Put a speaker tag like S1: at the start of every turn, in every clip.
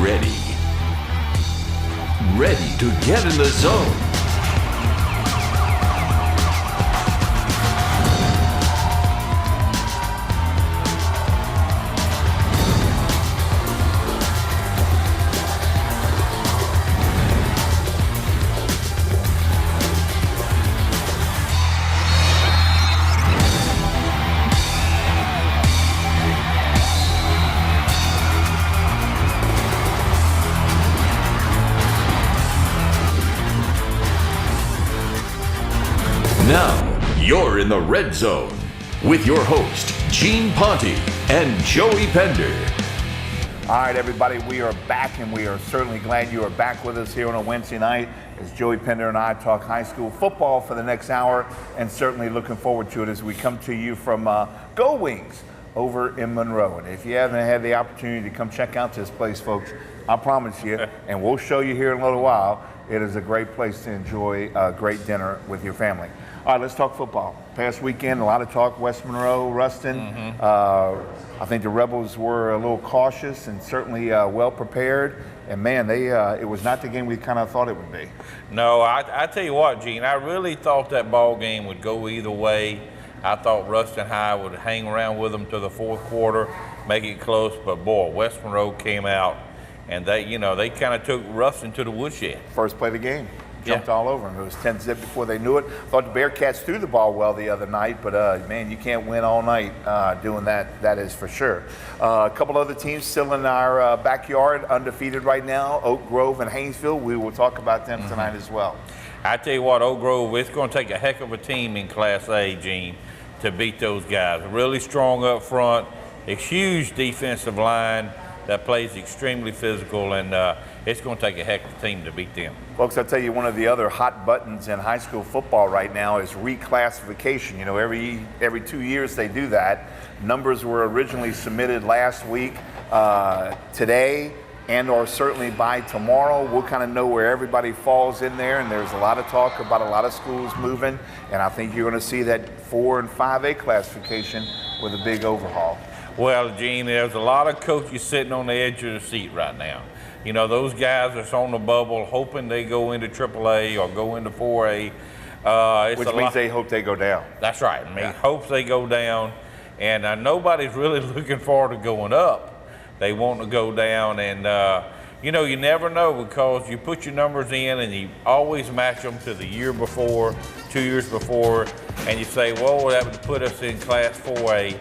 S1: ready. Ready to get in the zone. Now, you're in the Red Zone with your host, Gene Ponte and Joey Pender.
S2: All right, everybody, we are back, and we are certainly glad you are back with us here on a Wednesday night as Joey Pender and I talk high school football for the next hour, and certainly looking forward to it as we come to you from Go Wings over in Monroe. And if you haven't had the opportunity to come check out this place, folks, I promise you, and we'll show you here in a little while, it is a great place to enjoy a great dinner with your family. All right, let's talk football. Past weekend, a lot of talk, West Monroe, Ruston. I think the Rebels were a little cautious and certainly well prepared. And man, it was not the game we kind of thought it would be.
S3: No, I tell you what, Gene, I really thought that ball game would go either way. I thought Ruston High would hang around with them to the fourth quarter, make it close. But boy, West Monroe came out and they kind of took Ruston to the woodshed.
S2: First play of the game. Jumped all over them. It was 10-zip before they knew it. Thought the Bearcats threw the ball well the other night, but man, you can't win all night doing that. That is for sure. A couple other teams still in our backyard, undefeated right now. Oak Grove and Haynesville. We will talk about them tonight as well.
S3: I tell you what, Oak Grove, it's going to take a heck of a team in Class A, Gene, to beat those guys. Really strong up front, a huge defensive line that plays extremely physical, and it's going to take a heck of a team to beat them.
S2: Folks, I'll tell you, one of the other hot buttons in high school football right now is reclassification. You know, every 2 years they do that. Numbers were originally submitted last week. Today, and or certainly by tomorrow, we'll kind of know where everybody falls in there, and there's a lot of talk about a lot of schools moving, and I think you're going to see that 4 and 5A classification with a big overhaul.
S3: Well, Gene, there's a lot of coaches sitting on the edge of the seat right now. You know, those guys that's on the bubble hoping they go into AAA or go into 4A.
S2: Which means they hope they go down.
S3: That's right. I mean, hopes they go down. And nobody's really looking forward to going up. They want to go down. And, you know, you never know because you put your numbers in and you always match them to the year before, 2 years before. And you say, well, that would put us in Class 4A.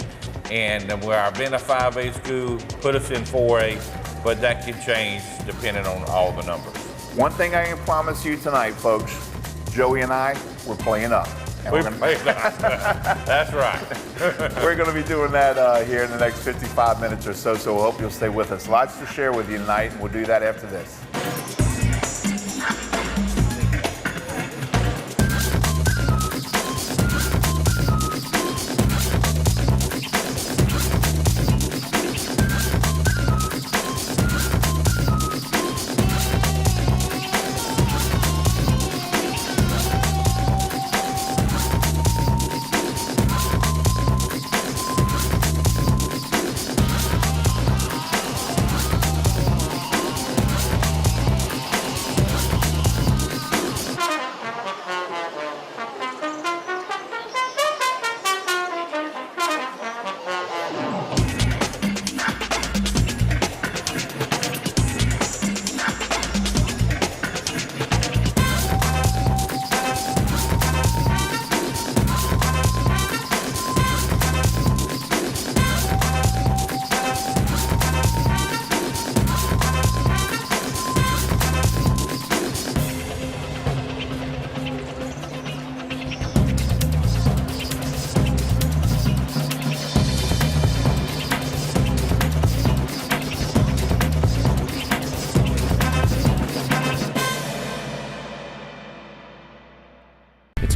S3: And where I've been a 5A school, put us in 4A, but that can change depending on all the numbers.
S2: One thing I can promise you tonight, folks, Joey and I, we're playing up. And
S3: We're playing up. That's right.
S2: We're going to be doing that here in the next 55 minutes or so, so we hope you'll stay with us. Lots to share with you tonight, and we'll do that after this.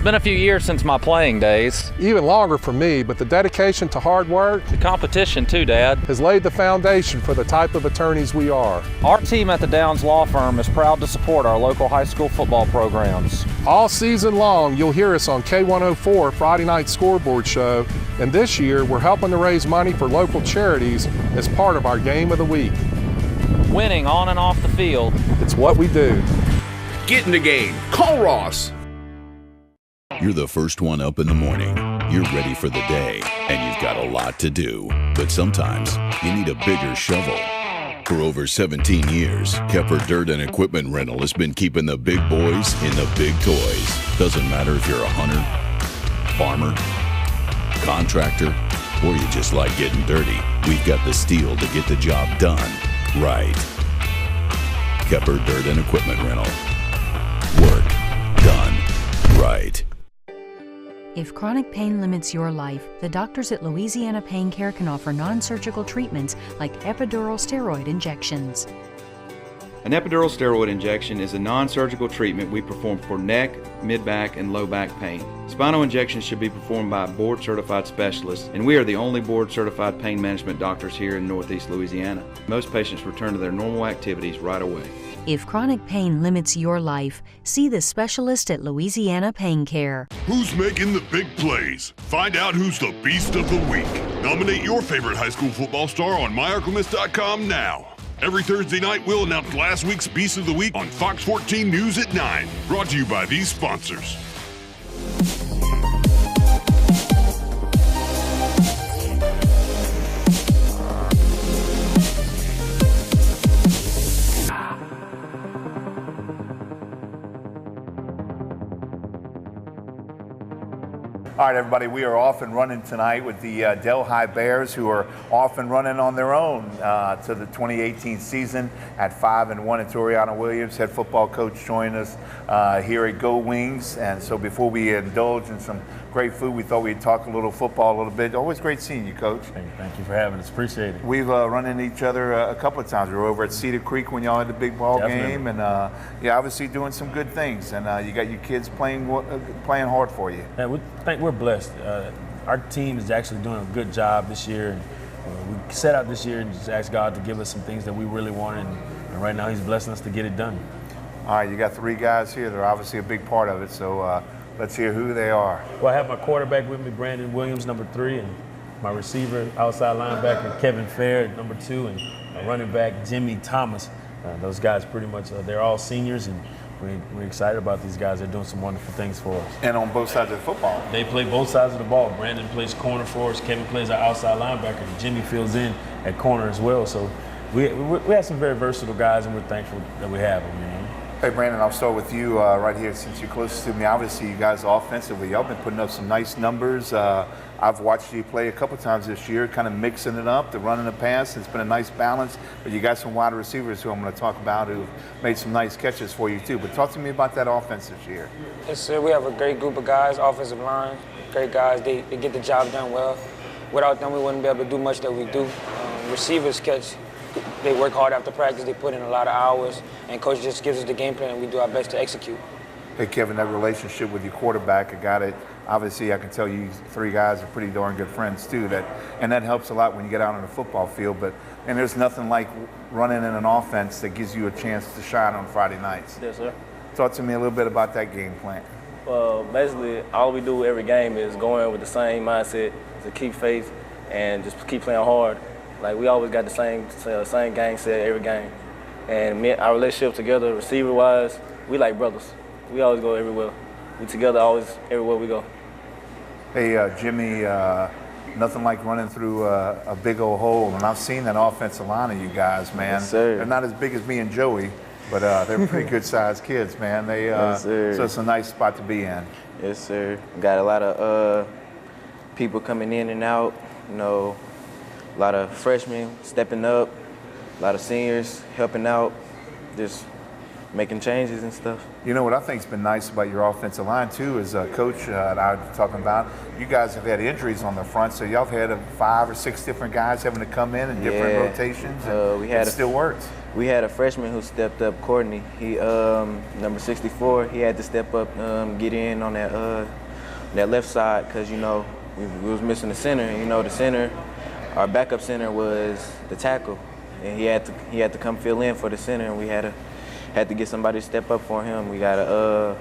S4: Been a few years since my playing days.
S5: Even longer for me, but the dedication to hard work,
S4: The competition too, Dad.
S5: has laid the foundation for the type of attorneys we are.
S4: Our team at the Downs Law Firm is proud to support our local high school football programs.
S5: All season long, you'll hear us on K104 Friday Night Scoreboard Show, and this year we're helping to raise money for local charities as part of our Game of the Week.
S4: winning on and off the field.
S5: It's what we do.
S6: Get in the game. Call Ross.
S1: You're the first one up in the morning. You're ready for the day, and you've got a lot to do. But sometimes you need a bigger shovel. For over 17 years, Kepper Dirt and Equipment Rental has been keeping the big boys in the big toys. Doesn't matter if you're a hunter, farmer, contractor, or you just like getting dirty. We've got the steel to get the job done right. Kepper Dirt and Equipment Rental. Work done right.
S7: If chronic pain limits your life, the doctors at Louisiana Pain Care can offer non-surgical treatments like epidural steroid injections.
S8: An epidural steroid injection is a non-surgical treatment we perform for neck, mid-back, and low back pain. Spinal injections should be performed by board-certified specialists, and we are the only board-certified pain management doctors here in Northeast Louisiana. Most patients return to their normal activities right away.
S7: If chronic pain limits your life, see the specialist at Louisiana Pain Care.
S9: Who's making the big plays? Find out who's the Beast of the Week. Nominate your favorite high school football star on myarklamiss.com now. Every Thursday night, we'll announce last week's Beast of the Week on Fox 14 News at 9. Brought to you by these sponsors.
S2: All right, everybody, we are off and running tonight with the Delhi Bears, who are off and running on their own to the 2018 season at 5-1. And Toriana Williams, head football coach, joined us here at Go Wings. And so before we indulge in some great food, we thought we'd talk a little football a little bit. Always great seeing you, Coach.
S10: Thank you for having us. Appreciate it.
S2: We've run into each other a couple of times. We were over at Cedar Creek when y'all had the big ball game, and yeah, obviously doing some good things. And you got your kids playing hard for you.
S10: Yeah, we think we're blessed. Our team is actually doing a good job this year. And, we set out this year and just asked God to give us some things that we really wanted, and right now He's blessing us to get it done.
S2: All right, you got 3 guys here. They're obviously a big part of it. So let's hear who they are.
S10: Well, I have my quarterback with me, Brandon Williams, number 3, and my receiver, outside linebacker, Kevin Fair, number 2, and my running back, Jimmy Thomas. Those guys pretty much, they're all seniors, and we're excited about these guys. They're doing some wonderful things for us.
S2: And on both sides of the football.
S10: They play both sides of the ball. Brandon plays corner for us. Kevin plays our outside linebacker. And Jimmy fills in at corner as well. So we have some very versatile guys, and we're thankful that we have them. You know?
S2: Hey, Brandon, I'll start with you right here since you're closest to me. Obviously, you guys offensively, y'all been putting up some nice numbers. I've watched you play a couple times this year, kind of mixing it up, the run and the pass. It's been a nice balance. But you got some wide receivers who I'm going to talk about who've made some nice catches for you, too. But talk to me about that offense this year.
S11: Yes, sir. We have a great group of guys, offensive line, great guys. They get the job done well. Without them, we wouldn't be able to do much that we do. Receivers catch. They work hard after practice. They put in a lot of hours, and coach just gives us the game plan, and we do our best to execute.
S2: Hey, Kevin, that relationship with your quarterback, a guy that obviously I can tell you 3 guys are pretty darn good friends too. And that helps a lot when you get out on the football field. And there's nothing like running in an offense that gives you a chance to shine on Friday nights.
S12: Yes, sir.
S2: Talk to me a little bit about that game plan.
S12: Well, basically, all we do every game is go in with the same mindset, to keep faith and just keep playing hard. Like, we always got the same game set every game. And our relationship together, receiver-wise, we like brothers. We always go everywhere. We together always everywhere we go.
S2: Hey, Jimmy, nothing like running through a big old hole. And I've seen that offensive line of you guys, man.
S12: Yes, sir.
S2: They're not as big as me and Joey, but they're pretty good-sized kids, man.
S12: Yes, sir.
S2: So it's a nice spot to be in.
S12: Yes, sir. Got a lot of people coming in and out, you know, a lot of freshmen stepping up, a lot of seniors helping out, just making changes and stuff.
S2: You know what I think's been nice about your offensive line too is Coach and I were talking about, you guys have had injuries on the front, so y'all have had 5 or 6 different guys having to come in different rotations, and it still works.
S12: We had a freshman who stepped up, Courtney. He number 64. He had to step up, get in on that left side because you know we was missing the center. And, you know the center, our backup center was the tackle, and he had to come fill in for the center, and we had to get somebody to step up for him. We got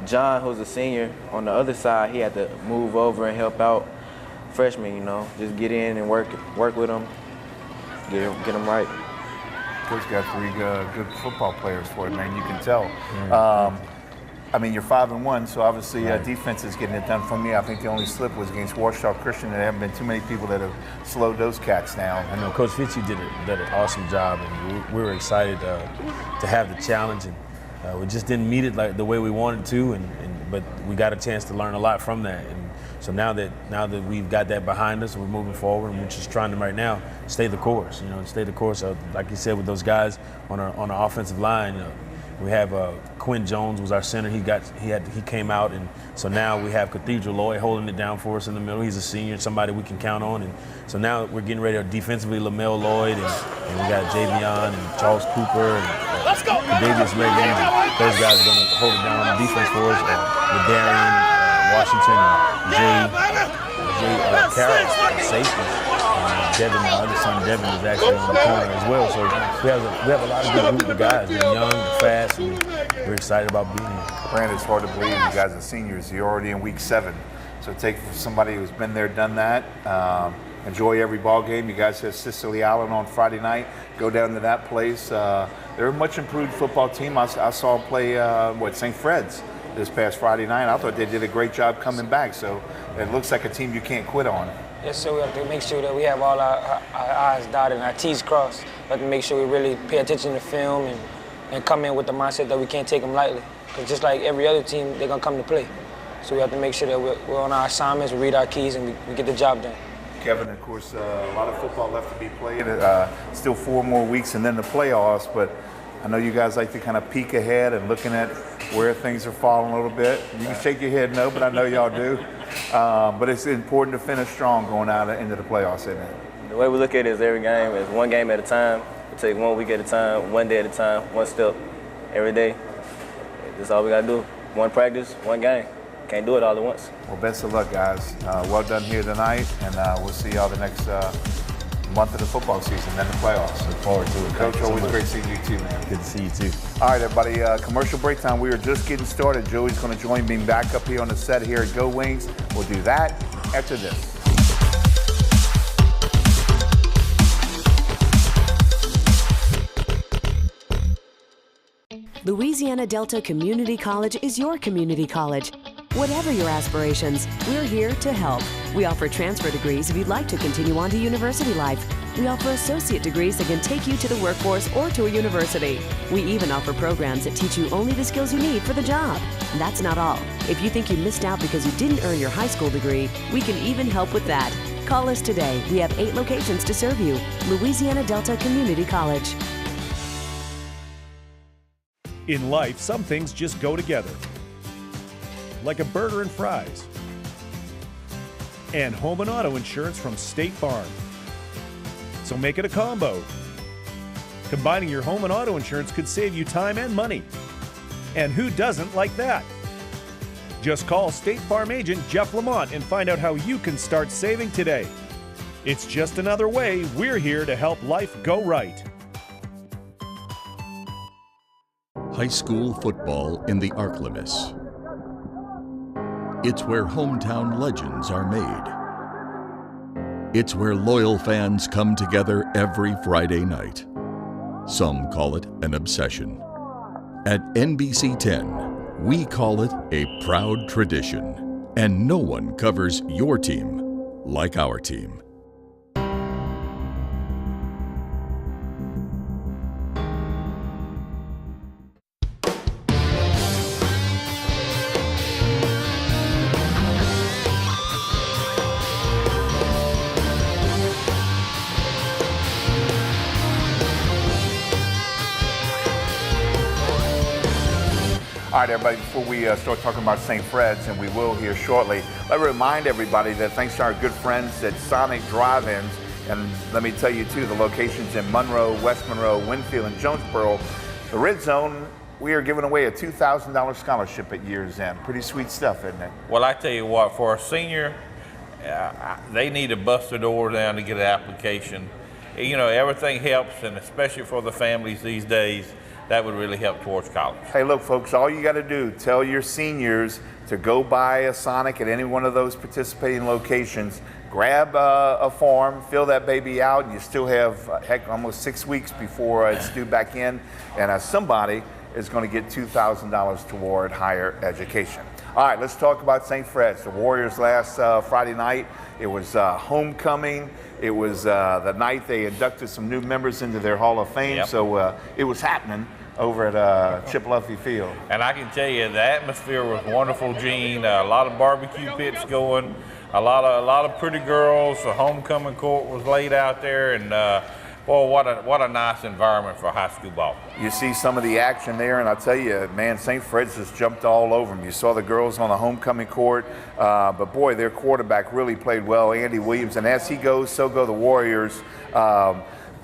S12: John, who's a senior, on the other side. He had to move over and help out freshmen, you know, just get in and work with them, get them right.
S2: Coach got 3 good football players for it, man. You can tell. I mean, you're 5-1, so obviously defense is getting it done from you. I think the only slip was against Ouachita Christian. There haven't been too many people that have slowed those cats down.
S10: I know Coach Fitchie did an awesome job, and we were excited to have the challenge. And we just didn't meet it like the way we wanted to, but we got a chance to learn a lot from that. And so now that we've got that behind us, we're moving forward, and we're just trying to right now stay the course. Stay the course. Like you said, with those guys on our offensive line. We have Quinn Jones was our center. He came out, and so now we have Cathedral Lloyd holding it down for us in the middle. He's a senior, somebody we can count on, and so now we're getting ready to defensively. LaMelo Lloyd, and we got Javion and Charles Cooper and Davis Leggins. Those guys are going to hold it down on the defense for us. With Darian Washington and Jay Carroll, safety. Devin, my other son Devin, is actually on the corner as well. So we have a lot of good group of guys. They're young, they're fast, and we're excited about being here.
S2: Brand, it's hard to believe you guys are seniors. You're already in week 7. So take for somebody who's been there, done that. Enjoy every ball game. You guys have Cicely Allen on Friday night. Go down to that place. They're a much improved football team. I saw them play St. Fred's this past Friday night. I thought they did a great job coming back. So it looks like a team you can't quit on.
S11: Yes, so we have to make sure that we have all our I's dotted and our T's crossed. We have to make sure we really pay attention to film and come in with the mindset that we can't take them lightly. Because just like every other team, they're going to come to play. So we have to make sure that we're on our assignments, we read our keys, and we get the job done.
S2: Kevin, of course, a lot of football left to be played. Still 4 more weeks and then the playoffs, but I know you guys like to kind of peek ahead and looking at where things are falling a little bit. You can shake your head no, but I know y'all do. But it's important to finish strong going out into the playoffs, isn't it?
S12: The way we look at it is every game is one game at a time. We take 1 week at a time, 1 day at a time, 1 step every day. That's all we got to do. 1 practice, 1 game. Can't do it all at once.
S2: Well, best of luck, guys. Well done here tonight, and we'll see y'all the next month of the football season, then the playoffs.
S10: Look forward to it.
S2: Coach, always great seeing you too, man.
S10: Good to see you too.
S2: All right, everybody, commercial break time. We are just getting started. Joey's going to join me back up here on the set here at Go Wings. We'll do that after this.
S13: Louisiana Delta Community College is your community college. Whatever your aspirations, we're here to help. We offer transfer degrees if you'd like to continue on to university life. We offer associate degrees that can take you to the workforce or to a university. We even offer programs that teach you only the skills you need for the job. And that's not all. If you think you missed out because you didn't earn your high school degree, we can even help with that. Call us today. We have 8 locations to serve you. Louisiana Delta Community College.
S14: In life, some things just go together. Like a burger and fries. And home and auto insurance from State Farm. So make it a combo. Combining your home and auto insurance could save you time and money. And who doesn't like that? Just call State Farm agent Jeff Lamont and find out how you can start saving today. It's just another way we're here to help life go right.
S1: High school football in the Arklamis. It's where hometown legends are made. It's where loyal fans come together every Friday night. Some call it an obsession. At NBC 10, we call it a proud tradition. And no one covers your team like our team.
S2: All right, everybody, before we start talking about St. Fred's, and we will here shortly, let me remind everybody that thanks to our good friends at Sonic Drive-Ins, and let me tell you, too, the locations in Monroe, West Monroe, Winfield, and Jonesboro, the Red Zone, we are giving away a $2,000 scholarship at year's end. Pretty sweet stuff, isn't it?
S3: Well, I tell you what, for a senior, they need to bust the door down to get an application. You know, everything helps, and especially for the families these days. that would really help towards college.
S2: Hey, look, folks, all you got to do, tell your seniors to go buy a Sonic at any one of those participating locations. Grab a form, fill that baby out, and you still have, almost 6 weeks before it's due back in, and somebody is going to get $2,000 toward higher education. All right, let's talk about St. Fred's. The Warriors last Friday night, it was homecoming. It was the night they inducted some new members into their Hall of Fame,
S3: Yep.
S2: so it was happening over at Chippewa Field.
S3: And I can tell you the atmosphere was wonderful, Gene. A lot of barbecue pits going, a lot of pretty girls. The homecoming court was laid out there, and boy, what a nice environment for high school ball.
S2: You see some of the action there, and I'll tell you, man, St. Fred's just jumped all over them. You saw the girls on the homecoming court, but boy, their quarterback really played well, Andy Williams, and as he goes, so go the Warriors.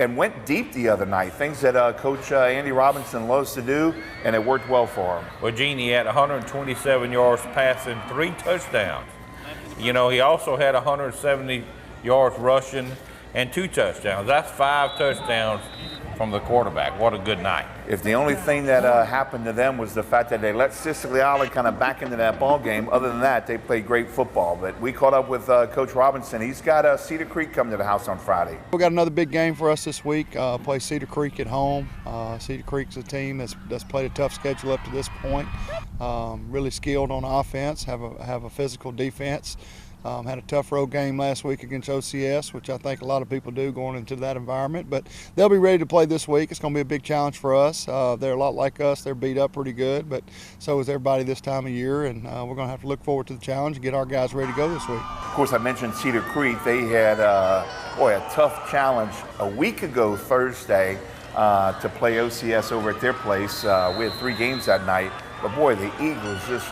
S2: And went deep the other night, things that Coach Andy Robinson loves to do, and it worked well for him.
S3: Well, Gene, he had 127 yards passing, 3 touchdowns. You know, he also had 170 yards rushing and 2 touchdowns. That's 5 touchdowns from the quarterback. What a good night.
S2: If the only thing that happened to them was the fact that they let Siciliali kind of back into that ball game, other than that, they played great football. But we caught up with Coach Robinson. He's got Cedar Creek coming to the house on Friday.
S15: We got another big game for us this week. Play Cedar Creek at home. Cedar Creek's a team that's played a tough schedule up to this point. Really skilled on offense, have a physical defense. Had a tough road game last week against OCS, which I think a lot of people do going into that environment. But they'll be ready to play this week. It's going to be a big challenge for us. They're a lot like us. They're beat up pretty good, but so is everybody this time of year. And we're going to have to look forward to the challenge and get our guys ready to go this week.
S2: Of course, I mentioned Cedar Creek. They had, a tough challenge a week ago Thursday to play OCS over at their place. We had 3 games that night. But, boy, the Eagles just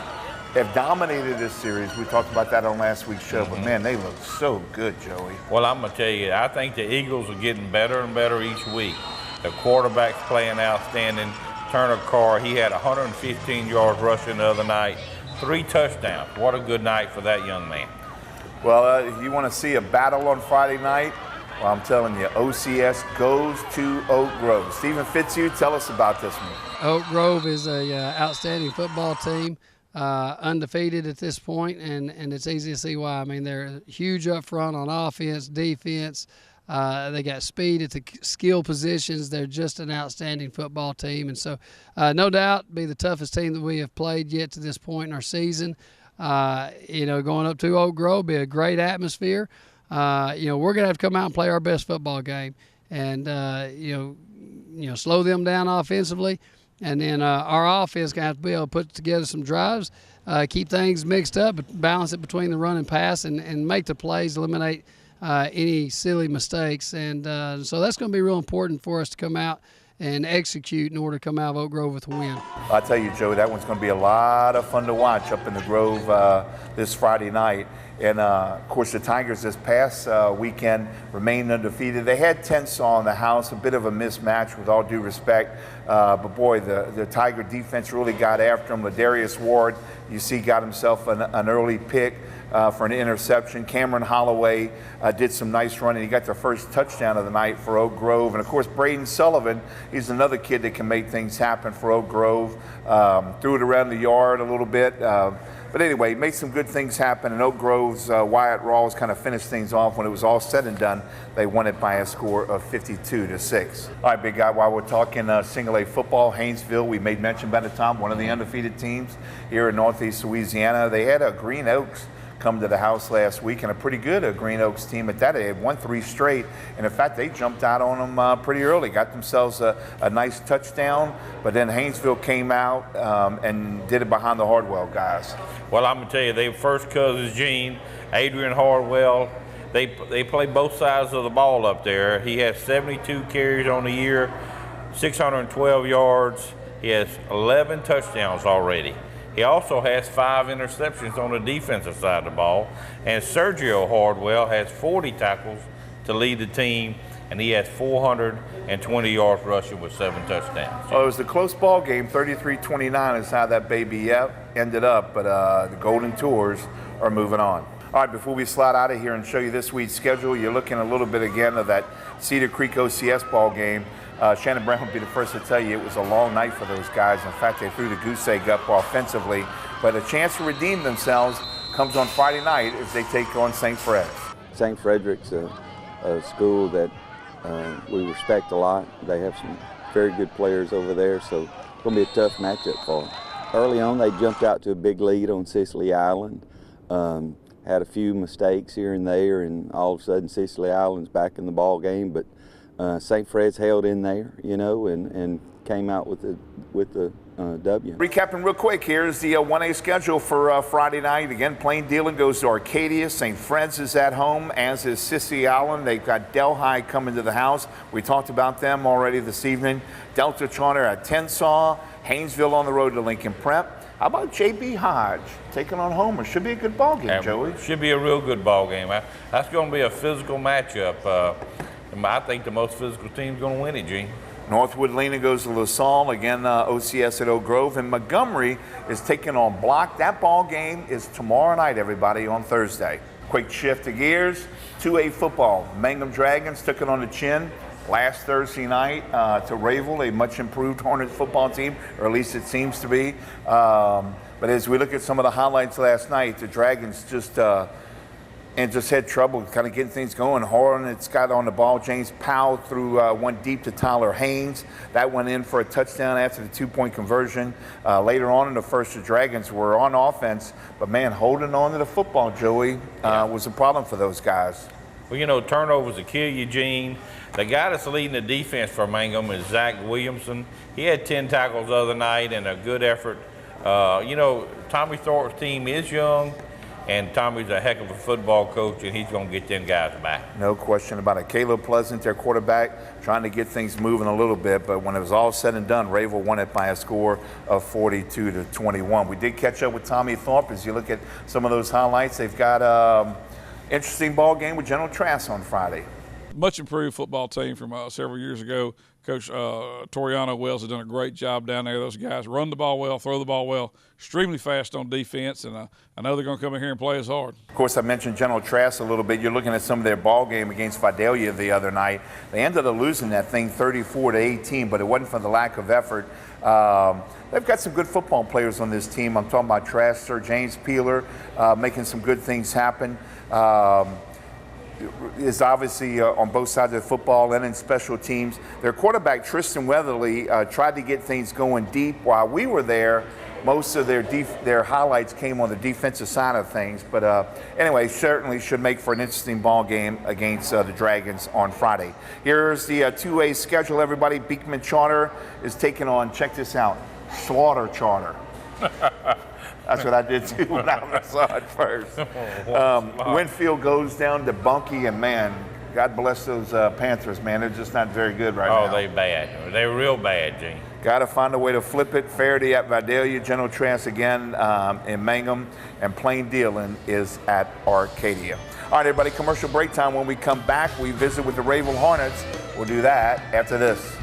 S2: have dominated this series. We talked about that on last week's show, but man, they look so good, Joey.
S3: Well, I'm going to tell you, I think the Eagles are getting better and better each week. The quarterback's playing outstanding. Turner Carr, he had 115 yards rushing the other night, 3 touchdowns. What a good night for that young man.
S2: Well, you want to see a battle on Friday night? Well, I'm telling you, OCS goes to Oak Grove. Stephen Fitzhugh, tell us about this one.
S16: Oak Grove is a outstanding football team. Undefeated at this point, and it's easy to see why. I mean, they're huge up front on offense, defense. They got speed at the skill positions. They're just an outstanding football team, and so no doubt be the toughest team that we have played yet to this point in our season. Going up to Oak Grove be a great atmosphere. We're gonna have to come out and play our best football game, and slow them down offensively. And then our offense going to have to be able to put together some drives, keep things mixed up, but balance it between the run and pass, and make the plays, eliminate any silly mistakes. And so that's going to be real important for us to come out and execute in order to come out of Oak Grove with a win.
S2: I'll tell you, Joe, that one's going to be a lot of fun to watch up in the Grove this Friday night. And, of course, the Tigers this past weekend remained undefeated. They had Tensaw in the house, a bit of a mismatch with all due respect. But, boy, the Tiger defense really got after him. Ladarius Ward, you see, got himself an early pick for an interception. Cameron Holloway did some nice running. He got the first touchdown of the night for Oak Grove. And, of course, Braden Sullivan, he's another kid that can make things happen for Oak Grove. Threw it around the yard a little bit. But anyway, made some good things happen, and Oak Grove's Wyatt Rawls kind of finished things off. When it was all said and done, they won it by a score of 52-6. All right, big guy, while we're talking single A football, Haynesville, we made mention about the time, one of the undefeated teams here in Northeast Louisiana. They had a Green Oaks come to the house last week, and a pretty good Green Oaks team at that. They had won 3 straight, and in fact, they jumped out on them pretty early, got themselves a nice touchdown, but then Haynesville came out and did it behind the Hardwell guys.
S3: Well, I'm going to tell you, they were first cousins, Gene, Adrian Hardwell. They play both sides of the ball up there. He has 72 carries on the year, 612 yards. He has 11 touchdowns already. He also has 5 interceptions on the defensive side of the ball. And Sergio Hardwell has 40 tackles to lead the team, and he has 420 yards rushing with 7 touchdowns.
S2: Well, it was a close ball game. 33-29 is how that baby ended up, but the Golden Tours are moving on. All right, before we slide out of here and show you this week's schedule, you're looking a little bit again of that Cedar Creek OCS ball game. Shannon Brown would be the first to tell you it was a long night for those guys. In fact, they threw the goose egg up offensively. But a chance to redeem themselves comes on Friday night as they take on St. Fred's.
S17: St. Frederick's a school that we respect a lot. They have some very good players over there, so it's going to be a tough matchup for them. Early on, they jumped out to a big lead on Cicely Island. Had a few mistakes here and there, and all of a sudden Cicely Island's back in the ball game. But St. Fred's held in there, you know, and came out with the W.
S2: Recapping real quick, here's the 1A schedule for Friday night. Again, Plain Dealing goes to Arcadia. St. Fred's is at home, as is Cicely Island. They've got Delhi coming to the house. We talked about them already this evening. Delta Charter at Tensas. Haynesville on the road to Lincoln Prep. How about J.B. Hodge taking on Homer? Should be a good ball game, Joey.
S3: Should be a real good ball game. That's going to be a physical matchup. I think the most physical team's going to win it, Gene.
S2: Northwood Lena goes to LaSalle. Again, OCS at Oak Grove. And Montgomery is taking on Block. That ball game is tomorrow night, everybody, on Thursday. Quick shift of gears. 2A football. Mangum Dragons took it on the chin last Thursday night to Rayville, a much improved Hornets football team, or at least it seems to be. But as we look at some of the highlights last night, the Dragons just had trouble kind of getting things going. Hornets got on the ball. James Powell threw one deep to Tyler Haynes. That went in for a touchdown after the 2-point conversion. Later on in the first, the Dragons were on offense, but man, holding on to the football, Joey, was a problem for those guys.
S3: Well, you know, turnovers will kill you, Gene. The guy that's leading the defense for Mangum is Zach Williamson. He had 10 tackles the other night and a good effort. You know, Tommy Thorpe's team is young, and Tommy's a heck of a football coach, and he's going to get them guys back.
S2: No question about it. Caleb Pleasant, their quarterback, trying to get things moving a little bit, but when it was all said and done, Rayville won it by a score of 42-21. We did catch up with Tommy Thorpe. As you look at some of those highlights, they've got interesting ball game with General Trask on Friday.
S18: Much improved football team from several years ago. Coach Toriano Wells has done a great job down there. Those guys run the ball well, throw the ball well, extremely fast on defense, and I know they're going to come in here and play us hard.
S2: Of course, I mentioned General Trask a little bit. You're looking at some of their ball game against Vidalia the other night. They ended up losing that thing 34-18, but it wasn't for the lack of effort. They've got some good football players on this team. I'm talking about Trask, Sir James Peeler, making some good things happen. Is obviously on both sides of the football and in special teams. Their quarterback, Tristan Weatherly, tried to get things going deep. While we were there, most of their highlights came on the defensive side of things. But anyway, certainly should make for an interesting ball game against the Dragons on Friday. Here's the 2A schedule, everybody. Beekman Charter is taking on, check this out, Slaughter Charter. That's what I did too when I saw it first. Winfield goes down to Bunkie, and man, God bless those Panthers, man. They're just not very good right now.
S3: Oh, they bad. They're real bad, Gene.
S2: Got to find a way to flip it. Faraday at Vidalia, General Trask again in Mangum, and Plain Dealing is at Arcadia. All right, everybody, commercial break time. When we come back, we visit with the Rayville Hornets. We'll do that after this.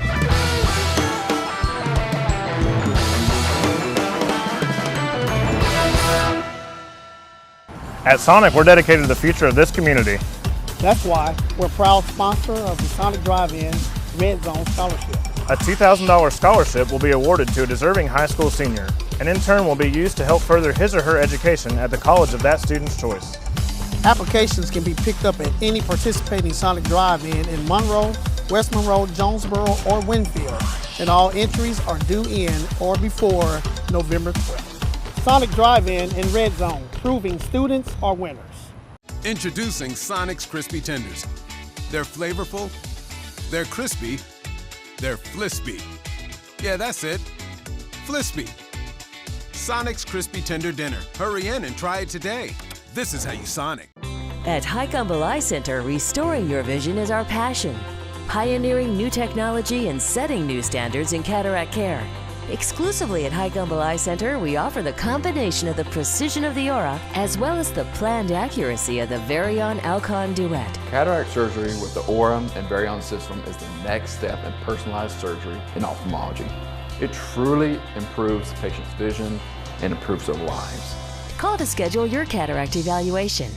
S19: At Sonic, we're dedicated to the future of this community.
S20: That's why we're a proud sponsor of the Sonic Drive-In Red Zone Scholarship.
S19: A $2,000 scholarship will be awarded to a deserving high school senior, and in turn will be used to help further his or her education at the college of that student's choice.
S20: Applications can be picked up at any participating Sonic Drive-In in Monroe, West Monroe, Jonesboro, or Winfield, and all entries are due in or before November 12th. Sonic Drive-In and Red Zone, proving students are winners.
S21: Introducing Sonic's Crispy Tenders. They're flavorful, they're crispy, they're flispy. Yeah, that's it. Flispy. Sonic's Crispy Tender Dinner. Hurry in and try it today. This is how you Sonic.
S13: At Highcombe Eye Center, restoring your vision is our passion. Pioneering new technology and setting new standards in cataract care. Exclusively at Highcombe Eye Center, we offer the combination of the precision of the Aura as well as the planned accuracy of the Varian Alcon Duet.
S22: Cataract surgery with the Aura and Varian system is the next step in personalized surgery in ophthalmology. It truly improves the patient's vision and improves their lives.
S13: Call to schedule your cataract evaluation.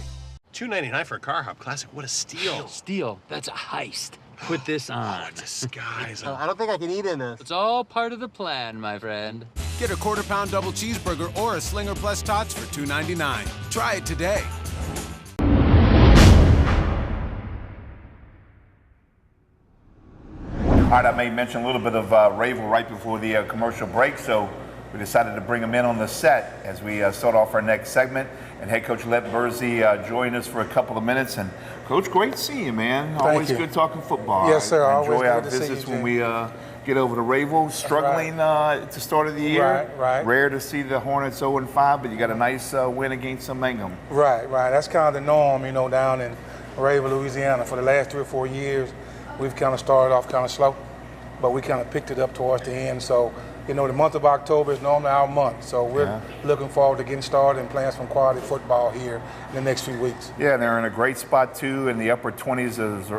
S23: $2.99 for a Car Hop Classic. What a steal.
S24: Steal. That's a heist.
S4: put this on.
S5: Disguise. I don't think I can eat in this.
S4: It's all part of the plan, my friend.
S21: Get a quarter-pound double cheeseburger or a Slinger Plus Tots for $2.99. Try it today.
S2: All right, I may mention a little bit of Rayville right before the commercial break, so we decided to bring him in on the set as we start off our next segment. And head coach Let Bursey join us for a couple of minutes. And Coach, great to see you, man. Always good talking football.
S23: Yes, sir.
S2: I enjoy
S23: always
S2: our
S23: good to see
S2: visits
S23: you,
S2: when we get over to Rayville. Struggling at the start of the year.
S23: Right.
S2: Rare to see the Hornets 0-5, but you got a nice win against Mangum.
S23: Right. That's kind of the norm, down in Rayville, Louisiana. For the last 3 or 4 years, we've kind of started off kind of slow, but we kind of picked it up towards the end. So, the month of October is normally our month. So we're looking forward to getting started and playing some quality football here in the next few weeks.
S2: Yeah, they're in a great spot, too, in the upper 20s as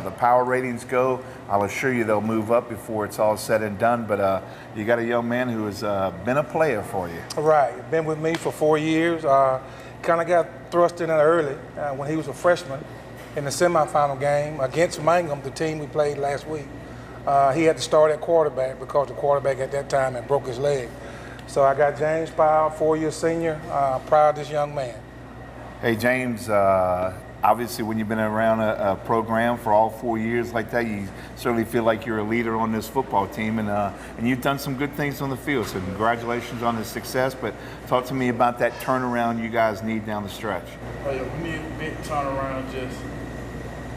S2: the power ratings go. I'll assure you they'll move up before it's all said and done. But you got a young man who has been a player for you.
S23: Right. Been with me for 4 years. Kind of got thrust in early when he was a freshman in the semifinal game against Mangum, the team we played last week. He had to start at quarterback because the quarterback at that time had broke his leg. So I got James Powell, 4-year senior, proud of this young man.
S2: Hey, James, obviously when you've been around a program for all 4 years like that, you certainly feel like you're a leader on this football team, and you've done some good things on the field, so congratulations on the success. But talk to me about that turnaround you guys need down the stretch.
S24: We need a big turnaround, just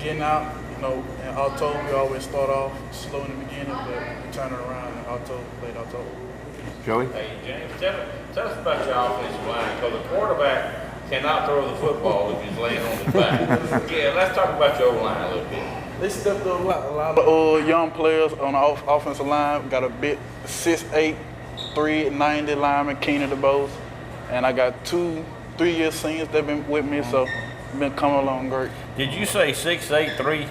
S24: getting out. In October, we always start off slow in the beginning, but we turn it around in October, late October.
S2: Joey?
S3: Hey, James, tell us about your offensive line, because the quarterback cannot throw the football if he's laying on his back. Yeah, let's talk about your line a little bit.
S24: They stepped up a lot of young players on the offensive line. Got a big 6'8", 390 lineman, Keenan DeBose. And I got 2 3-year seniors that have been with me, so been coming along great.
S3: Did you say 6'8", 3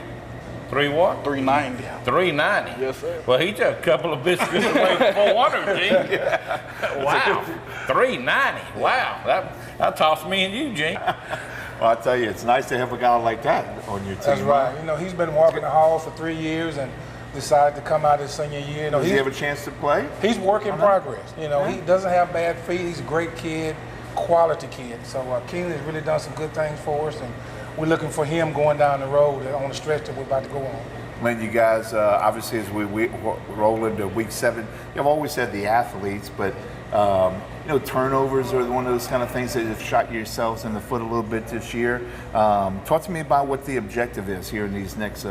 S3: what?
S24: 390.
S3: 390?
S24: Yes, sir.
S3: Well, he's a couple of biscuits away from 400, Gene. Wow. 390. Wow. That tossed me and you, Gene.
S2: Well, I tell you, it's nice to have a guy like that on your team.
S23: That's right. He's been walking the halls for 3 years and decided to come out his senior year.
S2: Does he have a chance to play?
S23: He's work in progress. He doesn't have bad feet. He's a great kid, quality kid. So Keenan has really done some good things for us, and we're looking for him going down the road on the stretch that we're about to go on.
S2: Lynn, you guys, obviously as we roll into week 7, you've always said the athletes, but turnovers are one of those kind of things that have shot yourselves in the foot a little bit this year. Talk to me about what the objective is here in these next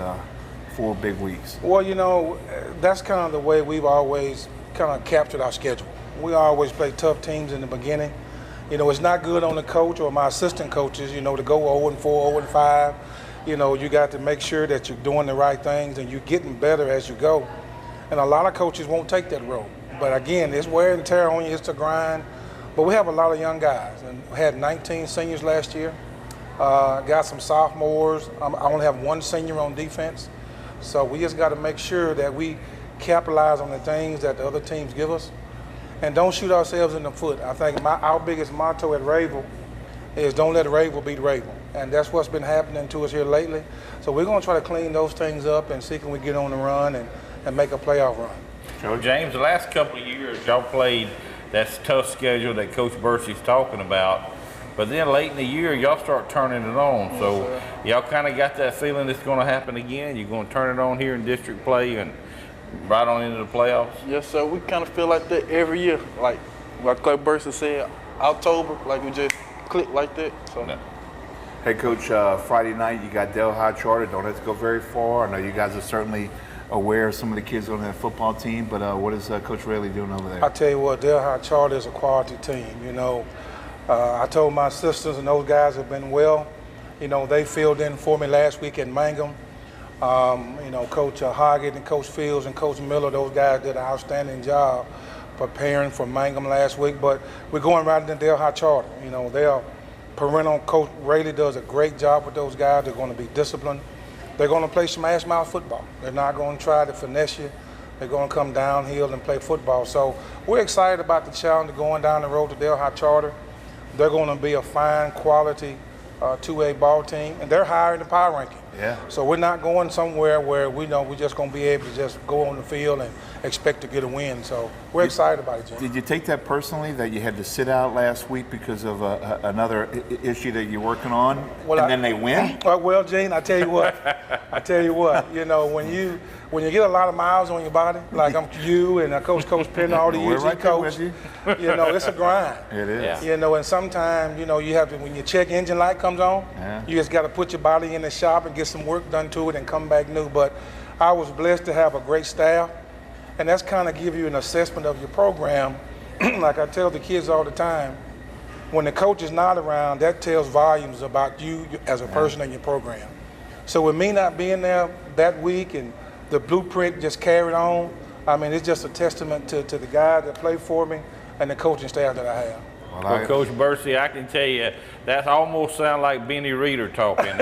S2: 4 big weeks.
S23: Well, that's kind of the way we've always kind of captured our schedule. We always play tough teams in the beginning. It's not good on the coach or my assistant coaches, to go 0-4, 0-5. You got to make sure that you're doing the right things and you're getting better as you go. And a lot of coaches won't take that road. But again, it's wear and tear on you, it's a grind. But we have a lot of young guys, and we had 19 seniors last year. Got some sophomores. I only have 1 senior on defense. So we just got to make sure that we capitalize on the things that the other teams give us and don't shoot ourselves in the foot. I think our biggest motto at Rayville is don't let Rayville beat Rayville. And that's what's been happening to us here lately. So we're going to try to clean those things up and see can we get on the run and make a playoff run.
S3: So, James, the last couple of years, y'all played that tough schedule that Coach Bursey's talking about. But then late in the year, y'all start turning it on. So y'all kind of got that feeling it's going to happen again? You're going to turn it on here in district play and right on into the playoffs?
S24: Yes, sir. We kind of feel like that every year. Like Coach Bursey said, October, like we just click like that. So.
S3: No.
S2: Hey, Coach, Friday night you got Delhi Charter. Don't have to go very far. I know you guys are certainly aware of some of the kids on that football team, but what is Coach Rayleigh doing over there?
S23: I tell you what, Delhi Charter is a quality team. I told my sisters and those guys have been well. They filled in for me last week at Mangum. Coach Hoggett and Coach Fields and Coach Miller, those guys did an outstanding job preparing for Mangum last week. But we're going right into Delhi Charter. They're parental. Coach Rayleigh does a great job with those guys. They're going to be disciplined. They're going to play smash mouth football. They're not going to try to finesse you. They're going to come downhill and play football. So we're excited about the challenge of going down the road to Delhi Charter. They're going to be a fine quality 2A ball team, and they're higher in the power ranking.
S2: Yeah.
S23: So we're not going somewhere where we know we're just going to be able to just go on the field and expect to get a win. So we're excited about it, Jim.
S2: Did you take that personally, that you had to sit out last week because of another issue that you're working on, then they win?
S23: Well, Gene, I tell you what, you know, when you get a lot of miles on your body, like you and Coach Pender, all the years he coached, you know, it's a grind.
S2: It is. Yeah.
S23: You know, and sometimes, you know, you have to, when your check engine light comes on, you just got to put your body in the shop and get some work done to it and come back new. But I was blessed to have a great staff, and that's kind of give you an assessment of your program. Like I tell the kids all the time, when the coach is not around, that tells volumes about you as a person in your program. So with me not being there that week and the blueprint just carried on, I mean, it's just a testament to the guys that play for me and the coaching staff that I have.
S3: Well, Coach Bursey, I can tell you, that almost sounds like Benny Reeder talking.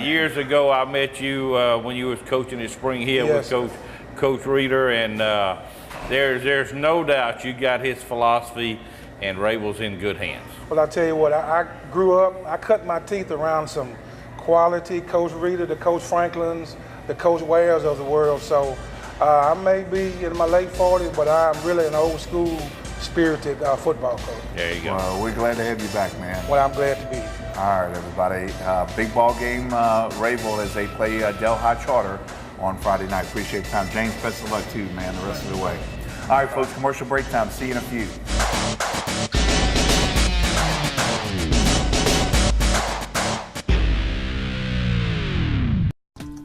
S3: Years ago, I met you when you was coaching at Spring Hill with Coach Reeder, and there's no doubt you got his philosophy, and Rabel's in good hands.
S23: Well, I tell you what, I grew up, I cut my teeth around some quality Coach Reeder, the Coach Franklins, the Coach Wares of the world. So I may be in my late 40s, but I'm really an old school spirited football coach.
S3: There you go.
S2: Well, we're glad to have you back, man.
S23: Well, I'm glad to be here.
S2: All right, everybody. Big ball game, Rabel, as they play Delhi Charter on Friday night. Appreciate the time. James, best of luck too, man, the rest of the way. All right, folks, commercial break time. See you in a few.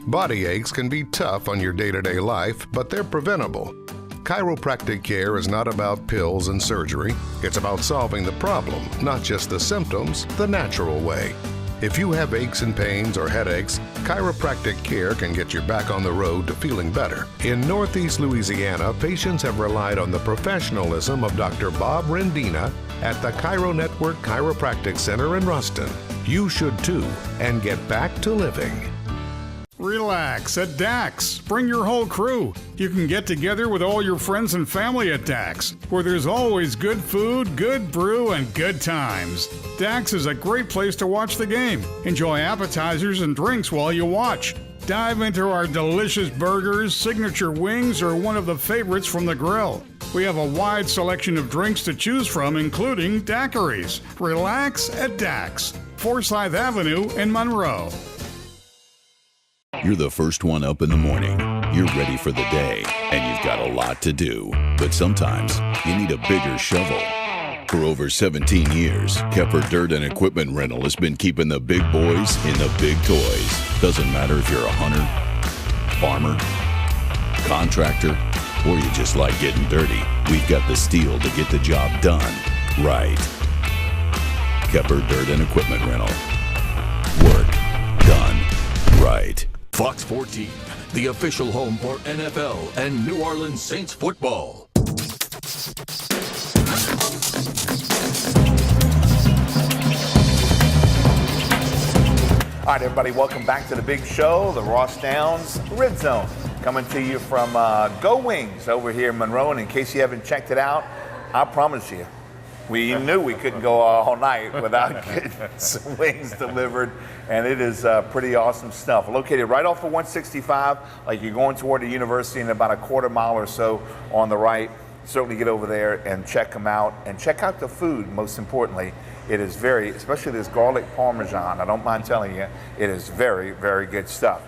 S6: Body aches can be tough on your day-to-day life, but they're preventable. Chiropractic care is not about pills and surgery. It's about solving the problem, not just the symptoms, the natural way. If you have aches and pains or headaches, chiropractic care can get you back on the road to feeling better. In Northeast Louisiana, patients have relied on the professionalism of Dr. Bob Rendina at the Chiro Network Chiropractic Center in Ruston. You should too, and get back to living.
S7: Relax at Dax. Bring your whole crew. You can get together with all your friends and family at Dax, where there's always good food, good brew, and good times. Dax is a great place to watch the game. Enjoy appetizers and drinks while you watch. Dive into our delicious burgers, signature wings, or one of the favorites from the grill. We have a wide selection of drinks to choose from, including daiquiris. Relax at Dax, Forsyth Avenue in Monroe.
S1: You're the first one up in the morning. You're ready for the day, and you've got a lot to do. But sometimes you need a bigger shovel. For over 17 years, Kepper Dirt and Equipment Rental has been keeping the big boys in the big toys. Doesn't matter if you're a hunter, farmer, contractor, or you just like getting dirty. We've got the steel to get the job done right. Kepper Dirt and Equipment Rental. Work done right.
S8: Fox 14, the official home for NFL and New Orleans Saints football.
S2: All right, everybody, welcome back to the big show, the Ross Downs Red Zone. Coming to you from Go Wings over here in Monroe. And in case you haven't checked it out, I promise you, we knew we couldn't go all night without getting some wings delivered, and it is pretty awesome stuff. Located right off of 165, like you're going toward the university, and about a quarter mile or so on the right. Certainly get over there and check them out, and check out the food, most importantly. It is very, especially this garlic parmesan, I don't mind telling you, it is very, very good stuff.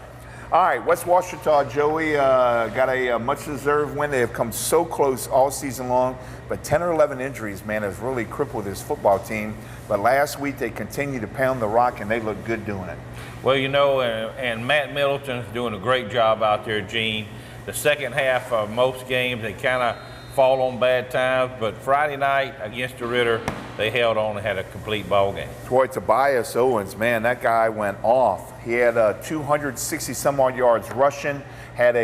S2: All right, West Ouachita, Joey, got a much-deserved win. They have come so close all season long, but 10 or 11 injuries, man, has really crippled this football team. But last week, they continued to pound the rock, and they look good doing it.
S3: Well, you know, and Matt Middleton's doing a great job out there, Gene. The second half of most games, they kind of fall on bad times, but Friday night against the Ritter, they held on and had a complete ball game.
S2: Troy Tobias Owens, man, that guy went off. He had 260 some odd yards rushing, had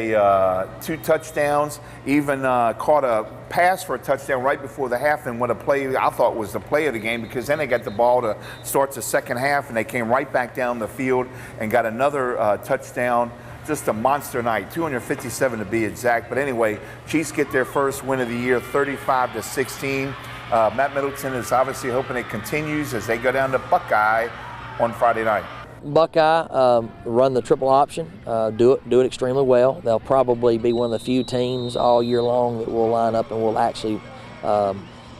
S2: 2 touchdowns, even caught a pass for a touchdown right before the half, and what a play I thought was the play of the game, because then they got the ball to start the second half, and they came right back down the field and got another touchdown. Just a monster night, 257 to be exact. But anyway, Chiefs get their first win of the year, 35-16. Matt Middleton is obviously hoping it continues as they go down to Buckeye on Friday night.
S9: Buckeye run the triple option, do it extremely well. They'll probably be one of the few teams all year long that will line up and will actually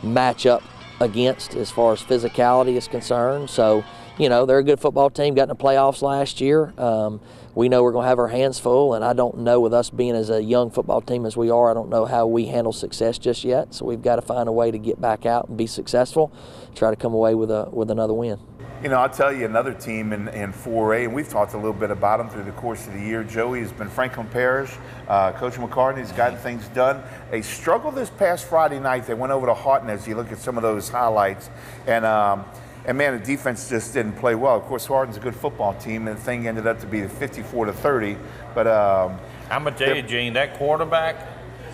S9: match up against as far as physicality is concerned. So, they're a good football team, got in the playoffs last year. We know we're going to have our hands full, and I don't know, with us being as a young football team as we are, I don't know how we handle success just yet. So we've got to find a way to get back out and be successful, try to come away with another win.
S2: I'll tell you another team in 4A, and we've talked a little bit about them through the course of the year. Joey has been Franklin Parish. Coach McCartney's gotten things done. They struggled this past Friday night. They went over to Haughton as you look at some of those highlights. And man, the defense just didn't play well. Of course, Haughton's a good football team, and the thing ended up to be 54-30. But
S3: I'm going to tell you, Gene, that quarterback,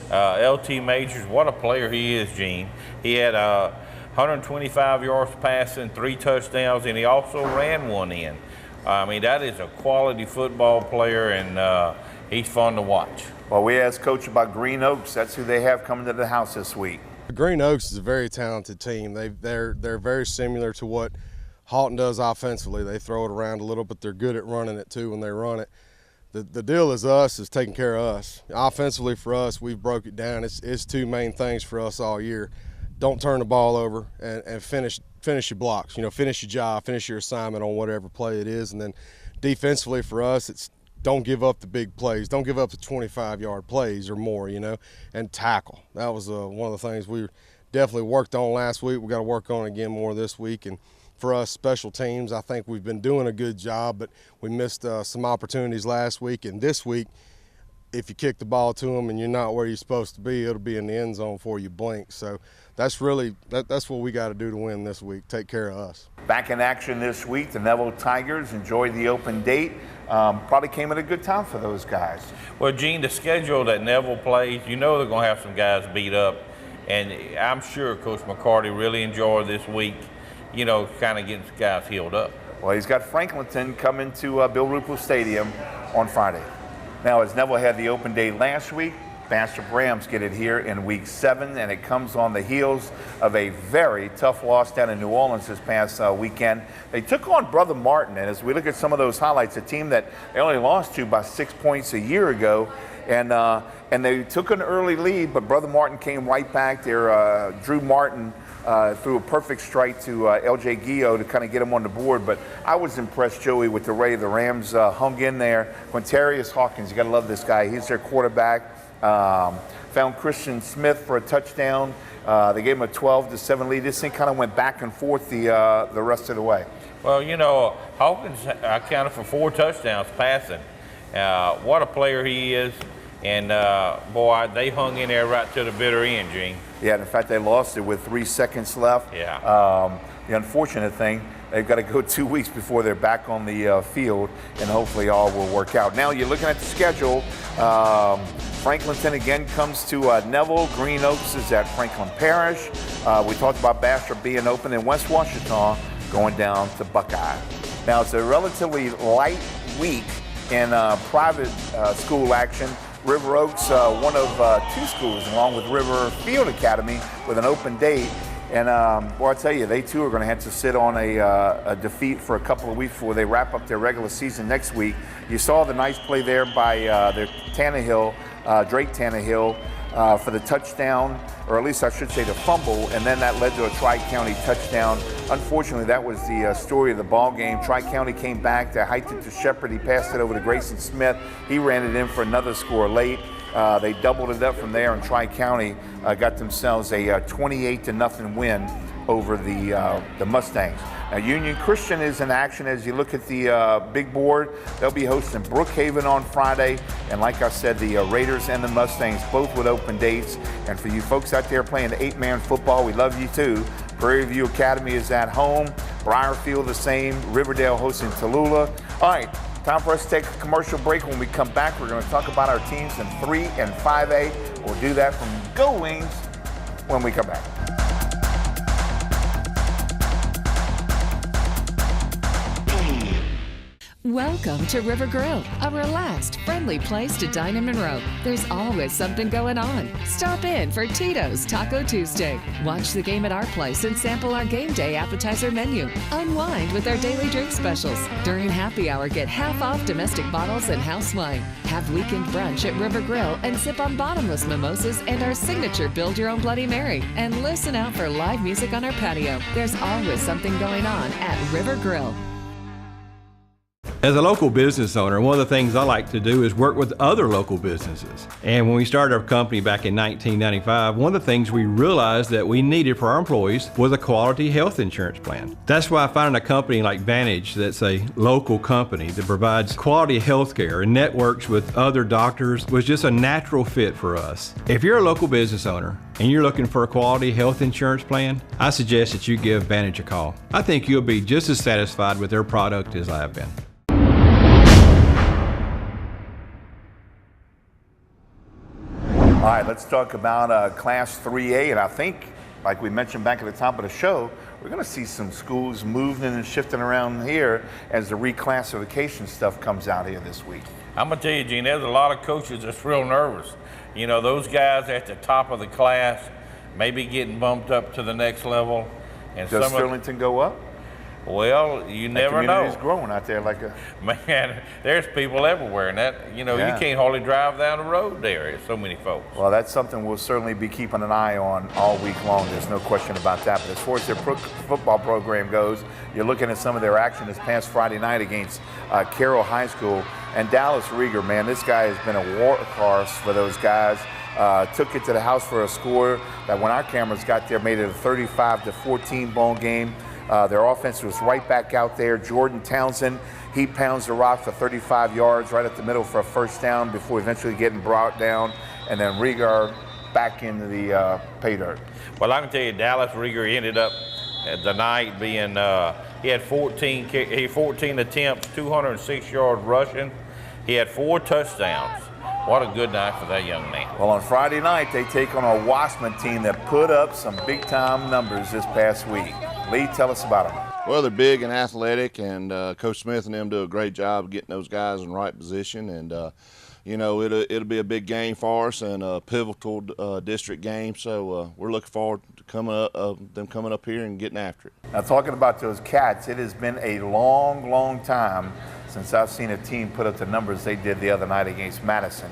S3: LT Majors, what a player he is, Gene. He had 125 yards passing, 3 touchdowns, and he also ran one in. I mean, that is a quality football player, and he's fun to watch.
S2: Well, we asked Coach about Green Oaks. That's who they have coming to the house this week.
S5: Green Oaks is a very talented team. They're very similar to what Haughton does offensively. They throw it around a little, but they're good at running it too when they run it. The deal is taking care of us. Offensively for us, we've broke it down. It's 2 main things for us all year. Don't turn the ball over and finish your blocks. Finish your job, finish your assignment on whatever play it is. And then defensively for us, it's don't give up the big plays. Don't give up the 25-yard plays or more, and tackle. That was one of the things we definitely worked on last week. We got to work on it again more this week. And for us, special teams, I think we've been doing a good job, but we missed some opportunities last week. And this week, if you kick the ball to them and you're not where you're supposed to be, it'll be in the end zone before you blink. So that's really that's what we got to do to win this week, take care of us.
S2: Back in action this week, the Neville Tigers enjoyed the open date. Probably came at a good time for those guys.
S3: Well, Gene, the schedule that Neville plays, they're going to have some guys beat up. And I'm sure Coach McCarty really enjoyed this week, kind of getting guys healed up.
S2: Well, he's got Franklinton coming to Bill Ruppel Stadium on Friday. Now, as Neville had the open day last week, Bastrop Rams get it here in week 7, and it comes on the heels of a very tough loss down in New Orleans this past weekend. They took on Brother Martin, and as we look at some of those highlights, a team that they only lost to by 6 points a year ago, and they took an early lead, but Brother Martin came right back there. Drew Martin threw a perfect strike to L.J. Guillot to kind of get him on the board. But I was impressed, Joey, with the way the Rams hung in there. Quintarius Hawkins, you got to love this guy. He's their quarterback. Found Christian Smith for a touchdown. They gave him a 12-7 lead. This thing kind of went back and forth the rest of the way.
S3: Well, Hawkins accounted for 4 touchdowns passing. What a player he is. And, boy, they hung in there right to the bitter end, Gene.
S2: Yeah, in fact, they lost it with 3 seconds left.
S3: Yeah.
S2: The unfortunate thing, they've got to go 2 weeks before they're back on the field, and hopefully all will work out. Now you're looking at the schedule. Franklinton again comes to Neville. Green Oaks is at Franklin Parish. We talked about Bastrop being open, and West Washita going down to Buckeye. Now it's a relatively light week in private school action. River Oaks, one of 2 schools, along with River Field Academy, with an open date. And well, I'll tell you, they too are going to have to sit on a defeat for a couple of weeks before they wrap up their regular season next week. You saw the nice play there by their Tannehill, Drake Tannehill, for the touchdown, or at least I should say the fumble, and then that led to a Tri-County touchdown. Unfortunately, that was the story of the ball game. Tri-County came back, they hiked it to Shepard, he passed it over to Grayson Smith. He ran it in for another score late. They doubled it up from there, and Tri-County got themselves a 28-0 win over the Mustangs. Now, Union Christian is in action as you look at the big board. They'll be hosting Brookhaven on Friday. And like I said, the Raiders and the Mustangs both with open dates. And for you folks out there playing the 8-man football, we love you too. Prairie View Academy is at home. Briarfield the same. Riverdale hosting Tallulah. All right, time for us to take a commercial break. When we come back, we're going to talk about our teams in 3 and 5A. We'll do that from Go Wings when we come back.
S10: Welcome to River Grill, a relaxed, friendly place to dine in Monroe. There's always something going on. Stop in for Tito's Taco Tuesday. Watch the game at our place and sample our game day appetizer menu. Unwind with our daily drink specials. During happy hour, get half off domestic bottles and house wine. Have weekend brunch at River Grill and sip on bottomless mimosas and our signature Build Your Own Bloody Mary. And listen out for live music on our patio. There's always something going on at River Grill.
S11: As a local business owner, one of the things I like to do is work with other local businesses. And when we started our company back in 1995, one of the things we realized that we needed for our employees was a quality health insurance plan. That's why I found a company like Vantage that's a local company that provides quality health care and networks with other doctors was just a natural fit for us. If you're a local business owner and you're looking for a quality health insurance plan, I suggest that you give Vantage a call. I think you'll be just as satisfied with their product as I have been.
S2: All right, let's talk about Class 3A, and I think, like we mentioned back at the top of the show, we're going to see some schools moving and shifting around here as the reclassification stuff comes out here this week.
S3: I'm going to tell you, Gene, there's a lot of coaches that's real nervous. You know, those guys at the top of the class maybe getting bumped up to the next level. And
S2: Does Sterlington go up?
S3: Well, you never know.
S2: Community's growing out there like a...
S3: Man, there's people everywhere, and that, you know, you can't hardly drive down the road there. There's so many folks.
S2: Well, that's something we'll certainly be keeping an eye on all week long. There's no question about that. But as far as their football program goes, you're looking at some of their action this past Friday night against Carroll High School. And Dallas Rieger, man, this guy has been a workhorse for those guys. Took it to the house for a score that when our cameras got there made it a 35-14 ball game. Their offense was right back out there. Jordan Townsend, he pounds the rock for 35 yards right at the middle for a first down before eventually getting brought down. And then Rieger back into the pay dirt.
S3: Well, I can tell you, Dallas Rieger ended up the night being, he had 14 attempts, 206 yards rushing. He had 4 touchdowns. What a good night for that young man.
S2: Well, on Friday night, they take on a Wasserman team that put up some big-time numbers this past week. Lee, tell us about them.
S12: Well, they're big and athletic, and Coach Smith and them do a great job of getting those guys in the right position. And, you know, it'll be a big game for us and a pivotal district game. So we're looking forward to them coming up here and getting after it.
S2: Now, talking about those Cats, it has been a long, long time since I've seen a team put up the numbers they did the other night against Madison.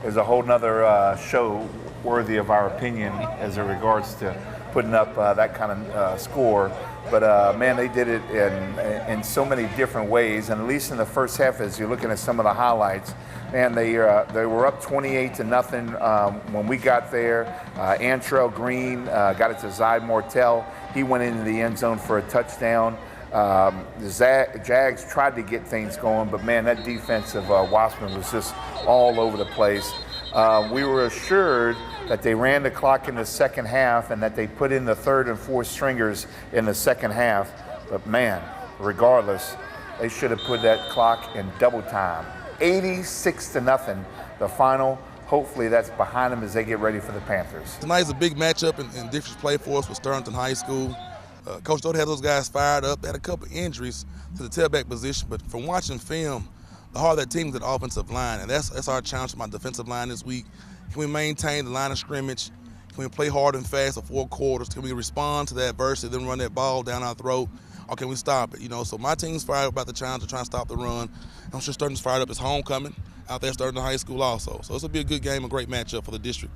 S2: There's a whole nother show worthy of our opinion as it regards to putting up that kind of score. But man, they did it in so many different ways, and at least in the first half, as you're looking at some of the highlights, man, they were up 28-0 when we got there. Antrell Green got it to Zy Mortel. He went into the end zone for a touchdown. The Jags tried to get things going, but man, that defense of Wasserman was just all over the place. We were assured that they ran the clock in the second half and that they put in the third and fourth stringers in the second half. But man, regardless, they should have put that clock in double time. 86-0, the final. Hopefully that's behind them as they get ready for the Panthers.
S14: Tonight's a big matchup in district play for us with Sterlington High School. Coach Doty had those guys fired up. They had a couple injuries to the tailback position, but from watching film, the heart of that team is the offensive line, and that's our challenge for my defensive line this week. Can we maintain the line of scrimmage? Can we play hard and fast for 4 quarters? Can we respond to the adversity, then run that ball down our throat, or can we stop it? You know, so my team's fired up about the challenge of trying to stop the run. I'm sure Sterlington's fired up. It's homecoming out there, Sterlington High School also. So this will be a good game, a great matchup for the district.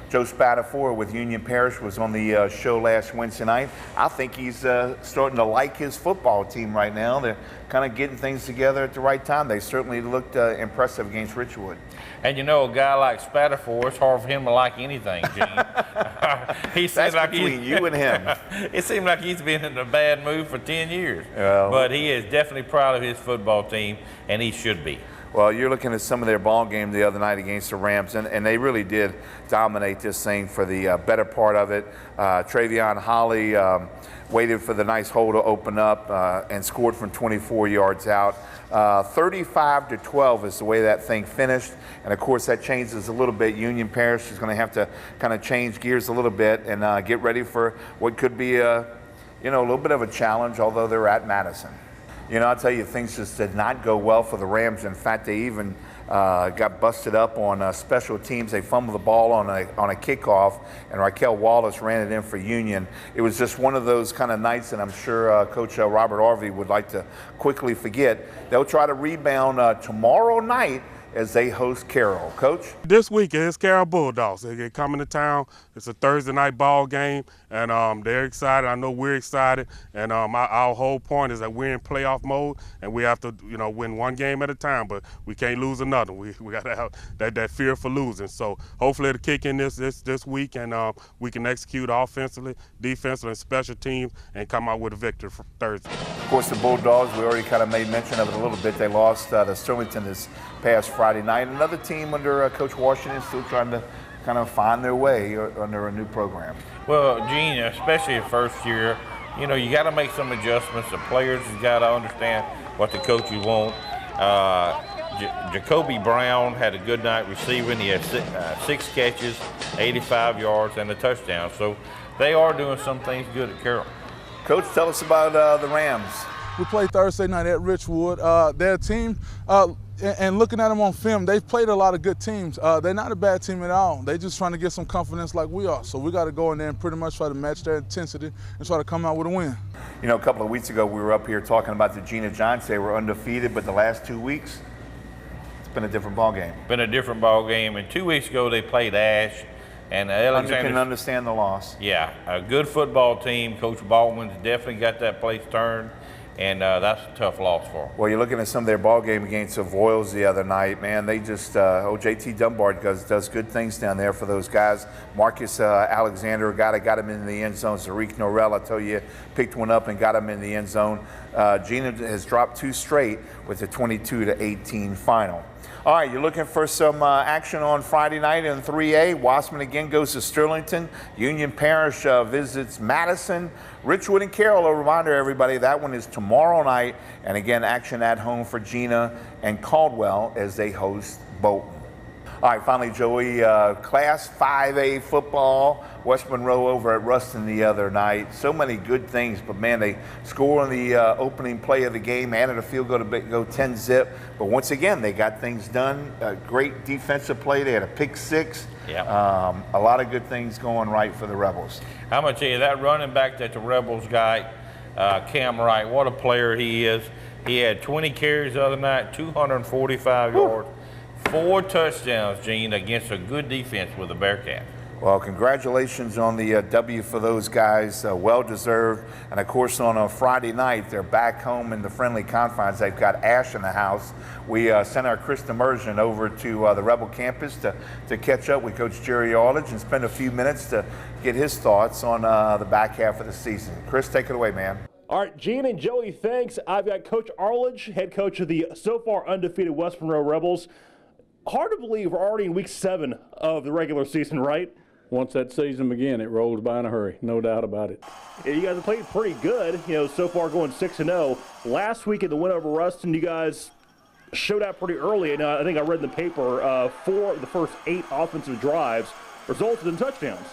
S2: Joe Spatafor with Union Parish was on the show last Wednesday night. I think he's starting to like his football team right now. They're kind of getting things together at the right time. They certainly looked impressive against Richwood.
S3: And you know, a guy like Spatafor, it's hard for him to like anything, Gene.
S2: That's like between you and him.
S3: It seemed like he's been in a bad mood for 10 years. But he is definitely proud of his football team, and he should be.
S2: Well, you're looking at some of their ball game the other night against the Rams, and they really did dominate this thing for the better part of it. Travion Holly waited for the nice hole to open up and scored from 24 yards out. 35-12 is the way that thing finished, and of course that changes a little bit. Union Parish is going to have to kind of change gears a little bit and get ready for what could be a little bit of a challenge, although they're at Madison. You know, I'll tell you, things just did not go well for the Rams. In fact, they even got busted up on special teams. They fumbled the ball on a kickoff, and Raquel Wallace ran it in for Union. It was just one of those kind of nights that I'm sure Coach Robert Harvey would like to quickly forget. They'll try to rebound tomorrow night as they host Carroll. Coach?
S15: This weekend, it's Carroll Bulldogs. They're coming to town. It's a Thursday night ball game, and they're excited. I know we're excited, and our whole point is that we're in playoff mode, and we have to, win one game at a time, but we can't lose another. We got to have that fear for losing. So hopefully it'll kick in this week, and we can execute offensively, defensively, and special teams, and come out with a victory for Thursday.
S2: Of course, the Bulldogs, we already kind of made mention of it a little bit. They lost to Sterlington this past Friday night. Another team under Coach Washington still trying to kind of find their way under a new program.
S3: Well, Gene, especially the first year, you got to make some adjustments. The players have got to understand what the coaches want. Jacoby Brown had a good night receiving. He had 6 catches, 85 yards, and a touchdown. So they are doing some things good at Carroll.
S2: Coach, tell us about the Rams.
S14: We played Thursday night at Richwood. Their team, and looking at them on film, they've played a lot of good teams. They're not a bad team at all. They're just trying to get some confidence like we are. So we got to go in there and pretty much try to match their intensity and try to come out with a win.
S2: A couple of weeks ago, we were up here talking about the Gina Giants. They were undefeated, but the last 2 weeks, it's been a different ball game.
S3: Been a different ball game. And 2 weeks ago, they played Ash. And Alexander
S2: can understand the loss.
S3: Yeah, a good football team. Coach Baldwin's definitely got that place turned. And that's a tough loss for them.
S2: Well, you're looking at some of their ball game against Voiles the other night. Man, they just, JT Dunbar does good things down there for those guys. Marcus Alexander, a guy that got him in the end zone. Zarik Norrell, I tell you, picked one up and got him in the end zone. Gina has dropped 2 straight with a 22-18 final. All right, you're looking for some action on Friday night in 3A. Wassman again goes to Sterlington. Union Parish visits Madison. Richwood and Carroll, a reminder, everybody, that one is tomorrow night. And again, action at home for Gina and Caldwell as they host Bolton. All right, finally, Joey, Class 5A football. West Monroe over at Ruston the other night. So many good things, but man, they score on the opening play of the game, added a field goal to go 10-zip. But once again, they got things done. Great defensive play. They had a pick 6.
S3: Yeah.
S2: A lot of good things going right for the Rebels.
S3: I'm going to tell you, that running back that the Rebels got, Cam Wright, what a player he is. He had 20 carries the other night, 245 yards. 4 touchdowns, Gene, against a good defense with the Bearcat.
S2: Well, congratulations on the W for those guys. Well-deserved. And, of course, on a Friday night, they're back home in the friendly confines. They've got Ash in the house. We sent our Chris Immersion over to the Rebel campus to catch up with Coach Jerry Arledge and spend a few minutes to get his thoughts on the back half of the season. Chris, take it away, man.
S16: All right, Gene and Joey, thanks. I've got Coach Arledge, head coach of the so far undefeated West Monroe Rebels. Hard to believe we're already in week 7 of the regular season, right?
S17: Once that season begins, it rolls by in a hurry, no doubt about it.
S16: Yeah, you guys have played pretty good, so far going 6-0. Last week in the win over Ruston, you guys showed out pretty early, and I think I read in the paper 4 of the first 8 offensive drives resulted in touchdowns.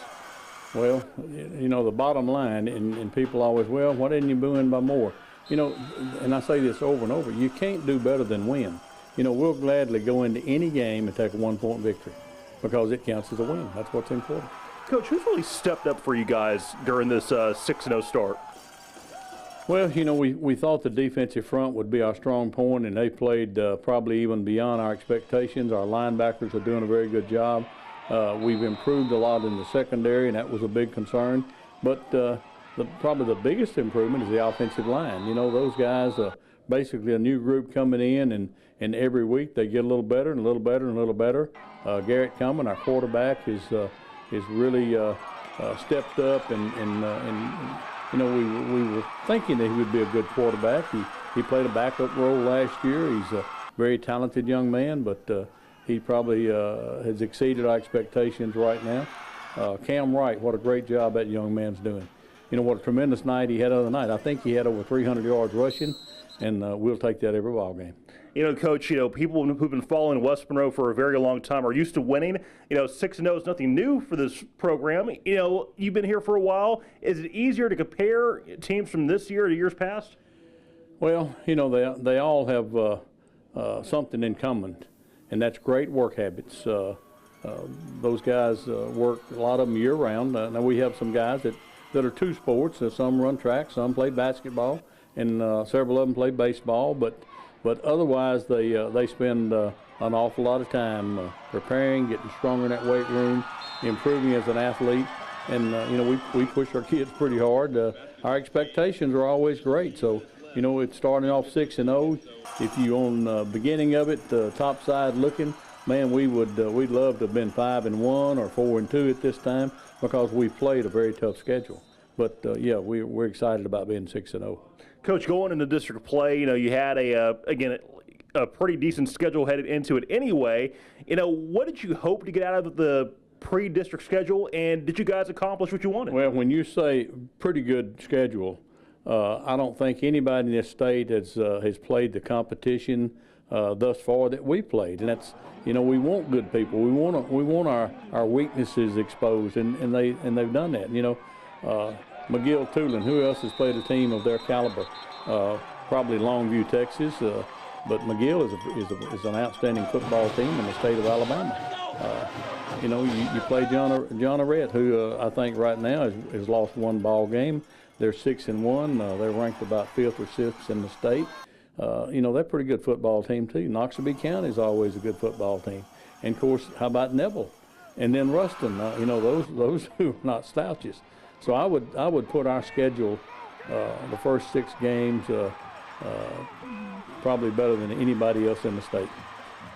S17: Well, the bottom line, and people always, well, why didn't you win by more? And I say this over and over, you can't do better than win. We'll gladly go into any game and take a 1-point victory because it counts as a win. That's what's important.
S16: Coach, who's really stepped up for you guys during this 6-0 start?
S17: Well, we thought the defensive front would be our strong point, and they played probably even beyond our expectations. Our linebackers are doing a very good job. We've improved a lot in the secondary, and that was a big concern. But probably the biggest improvement is the offensive line. Those guys basically a new group coming in, and every week they get a little better and a little better and a little better. Garrett Cumming, our quarterback, is really stepped up, and we were thinking that he would be a good quarterback. He played a backup role last year. He's a very talented young man, but he probably has exceeded our expectations right now. Cam Wright, what a great job that young man's doing. What a tremendous night he had the other night. I think he had over 300 yards rushing, and we'll take that every ball game.
S16: Coach, people who've been following West Monroe for a very long time are used to winning. 6-0 is nothing new for this program. You've been here for a while. Is it easier to compare teams from this year to years past?
S17: Well, you know, they all have something in common, and that's great work habits. Those guys work, a lot of them year-round. Now we have some guys that are two sports. Some run track, some play basketball, and several of them play baseball. But otherwise, they spend an awful lot of time preparing, getting stronger in that weight room, improving as an athlete. And you know, we push our kids pretty hard. Our expectations are always great. So you know, it's starting off 6-0. If you on the beginning of it, top side looking, man, we'd love to have been 5-1 or 4-2 at this time, because we played a very tough schedule. But yeah, we're excited about being 6-0.
S16: Coach, going into district play, you know, you had a pretty decent schedule headed into it anyway. You know, what did you hope to get out of the pre-district schedule, and did you guys accomplish what you wanted?
S17: Well, when you say pretty good schedule, I don't think anybody in this state has played the competition thus far that we played, and that's, you know, we want good people. We want our weaknesses exposed, and they've done that. You know, McGill Tulane, who else has played a team of their caliber? Probably Longview, Texas, but McGill is an outstanding football team in the state of Alabama. You know, you play John Arrett, who I think right now has lost one ball game. They're 6-1. They're ranked about 5th or 6th in the state. You know, they're a pretty good football team too. Noxubee County is always a good football team. And of course, how about Neville? And then Ruston. You know, those who are not slouches. So I would put our schedule, the first 6 games, probably better than anybody else in the state.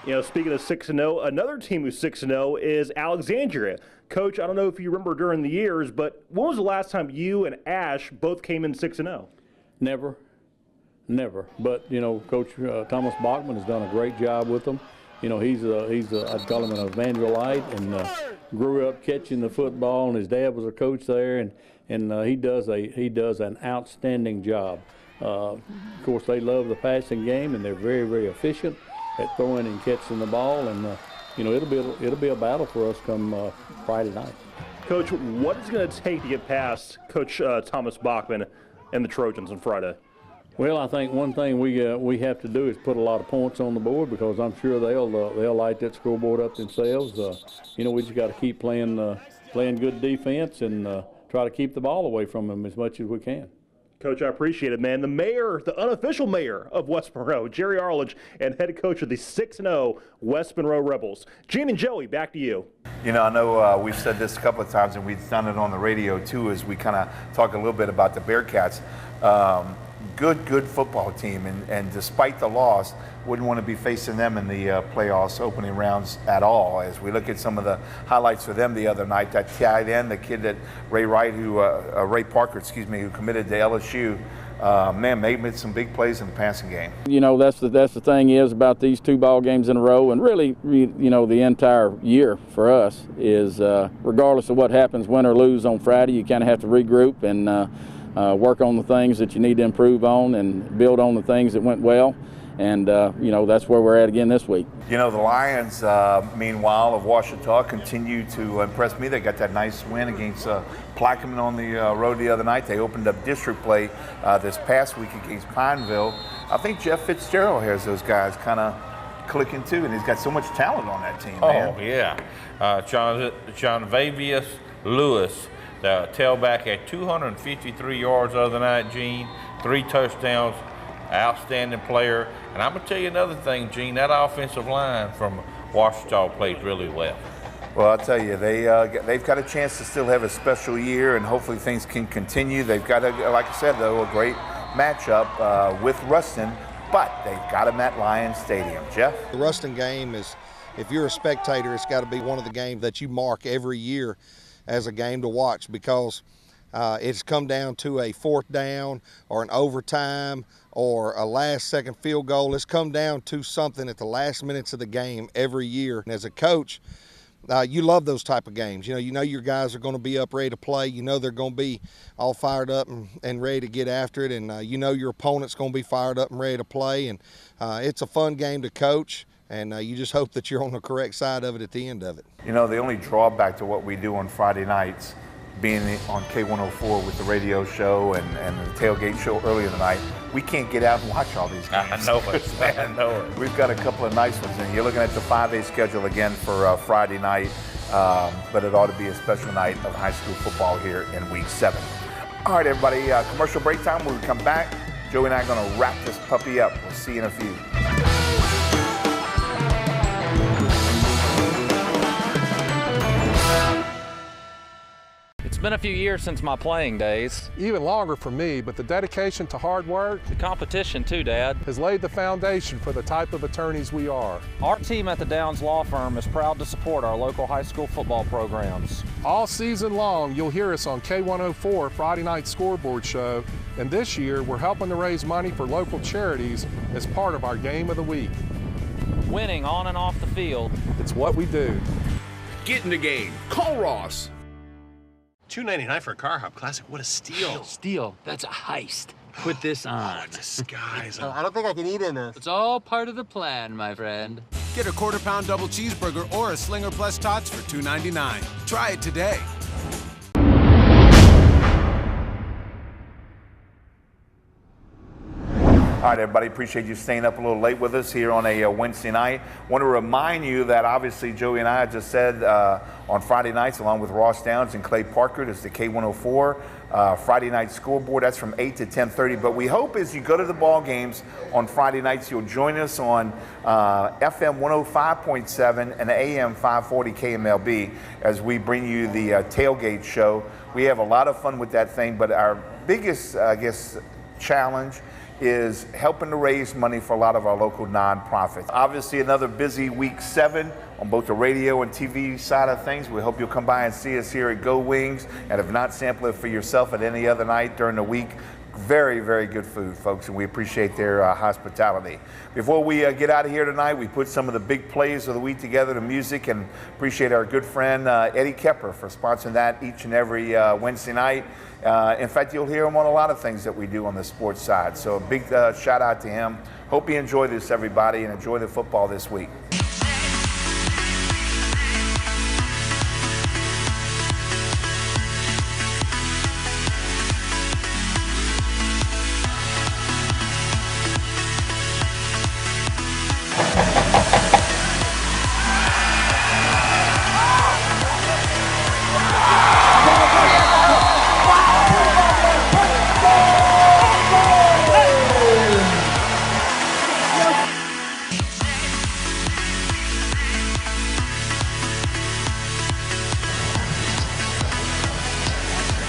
S16: You know, speaking of 6-0, another team who's 6-0 is Alexandria. Coach, I don't know if you remember during the years, but when was the last time you and Ash both came in 6-0?
S17: Never. But, you know, Coach Thomas Bachman has done a great job with them. You know, he's I'd call him an evangelite, and grew up catching the football, and his dad was a coach there, and he does an outstanding job. Of course, they love the passing game, and they're very, very efficient at throwing and catching the ball, and you know, it'll be a battle for us come Friday night.
S16: Coach, what is it going to take to get past Coach Thomas Bachman and the Trojans on Friday?
S17: Well, I think one thing we have to do is put a lot of points on the board, because I'm sure they'll light that scoreboard up themselves. You know, we just got to keep playing good defense and try to keep the ball away from them as much as we can.
S16: Coach, I appreciate it, man. The mayor, the unofficial mayor of West Monroe, Jerry Arledge, and head coach of the 6-0 West Monroe Rebels. Gene and Joey, back to you.
S2: You know, I know we've said this a couple of times, and we've done it on the radio too, as we kind of talk a little bit about the Bearcats. Good football team, and despite the loss, wouldn't want to be facing them in the playoffs opening rounds at all. As we look at some of the highlights for them the other night, that tight end, the kid that Ray Parker, who committed to LSU, man, made some big plays in the passing game.
S18: You know, that's the thing is about these 2 ball games in a row, and really, you know, the entire year for us is regardless of what happens, win or lose on Friday, you kind of have to regroup and work on the things that you need to improve on and build on the things that went well. And, you know, that's where we're at again this week.
S2: You know, the Lions, meanwhile, of Ouachita continue to impress me. They got that nice win against Plaquemine on the road the other night. They opened up district play this past week against Pineville. I think Jeff Fitzgerald has those guys kind of clicking too, and he's got so much talent on that team, man.
S3: Oh, yeah. John Vavius Lewis, the tailback, had 253 yards the other night, Gene, 3 touchdowns. Outstanding player. And I'm going to tell you another thing, Gene, that offensive line from Ouachita plays really well.
S2: Well, I'll tell you, they've got a chance to still have a special year, and hopefully things can continue. They've got, like I said, though, a great matchup with Ruston, but they've got them at Lions Stadium. Jeff?
S19: The Ruston game is, if you're a spectator, it's got to be one of the games that you mark every year as a game to watch, because it's come down to a 4th down or an overtime or a last-second field goal. It's come down to something at the last minutes of the game every year. And as a coach, you love those type of games. You know your guys are going to be up ready to play. You know they're going to be all fired up and ready to get after it. And you know your opponent's going to be fired up and ready to play. And it's a fun game to coach. And you just hope that you're on the correct side of it at the end of it.
S2: You know, the only drawback to what we do on Friday nights, being on K104 with the radio show and the tailgate show earlier tonight, we can't get out and watch all these games.
S3: I know it, man. I know it.
S2: We've got a couple of nice ones, and you're looking at the 5A schedule again for Friday night, but it ought to be a special night of high school football here in week 7. All right, everybody, commercial break time. When we come back, Joey and I are going to wrap this puppy up. We'll see you in a few.
S4: It's been a few years since my playing days.
S13: Even longer for me, but the dedication to hard work,
S4: The competition too, Dad.
S13: has laid the foundation for the type of attorneys we are.
S4: Our team at the Downs Law Firm is proud to support our local high school football programs.
S13: All season long, you'll hear us on K104 Friday Night Scoreboard Show, and this year we're helping to raise money for local charities as part of our Game of the Week.
S4: Winning on and off the field.
S13: It's what we do.
S20: Get in the game. Call Ross.
S22: $2.99 for a Car Hop Classic. What a steal.
S25: Steal? That's a heist. Put this on.
S22: Oh, disguise.
S25: I don't think I can eat in this. It's all part of the plan, my friend.
S21: Get a quarter-pound double cheeseburger or a Slinger Plus Tots for $2.99. Try it today.
S2: All right, everybody, appreciate you staying up a little late with us here on a Wednesday night. Want to remind you that obviously Joey and I just said on Friday nights, along with Ross Downs and Clay Parker, there's the K104 Friday night scoreboard. That's from 8 to 10:30. But we hope as you go to the ball games on Friday nights, you'll join us on FM 105.7 and AM 540 KMLB as we bring you the tailgate show. We have a lot of fun with that thing, but our biggest, I guess, challenge is helping to raise money for a lot of our local nonprofits. Obviously, another busy week 7 on both the radio and TV side of things. We hope you'll come by and see us here at Go Wings, and if not, sample it for yourself at any other night during the week. Very, very good food, folks, and we appreciate their hospitality. Before we get out of here tonight, we put some of the big plays of the week together, the music, and appreciate our good friend Eddie Kepper for sponsoring that each and every Wednesday night. In fact, you'll hear him on a lot of things that we do on the sports side. So a big shout out to him. Hope you enjoy this, everybody, and enjoy the football this week.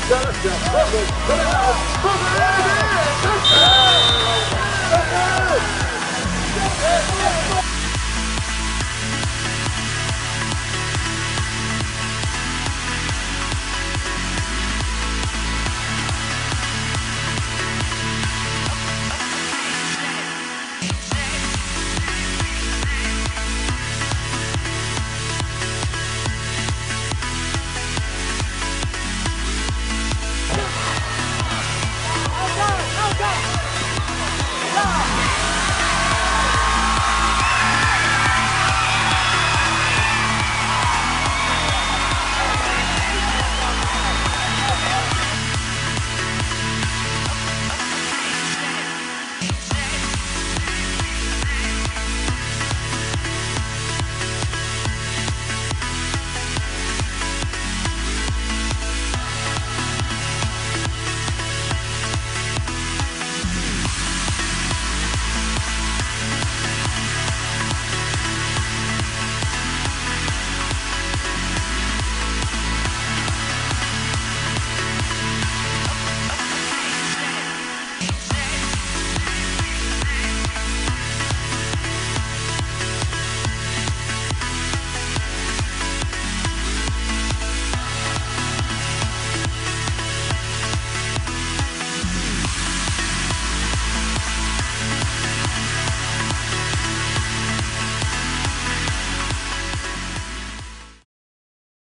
S26: Touchdown!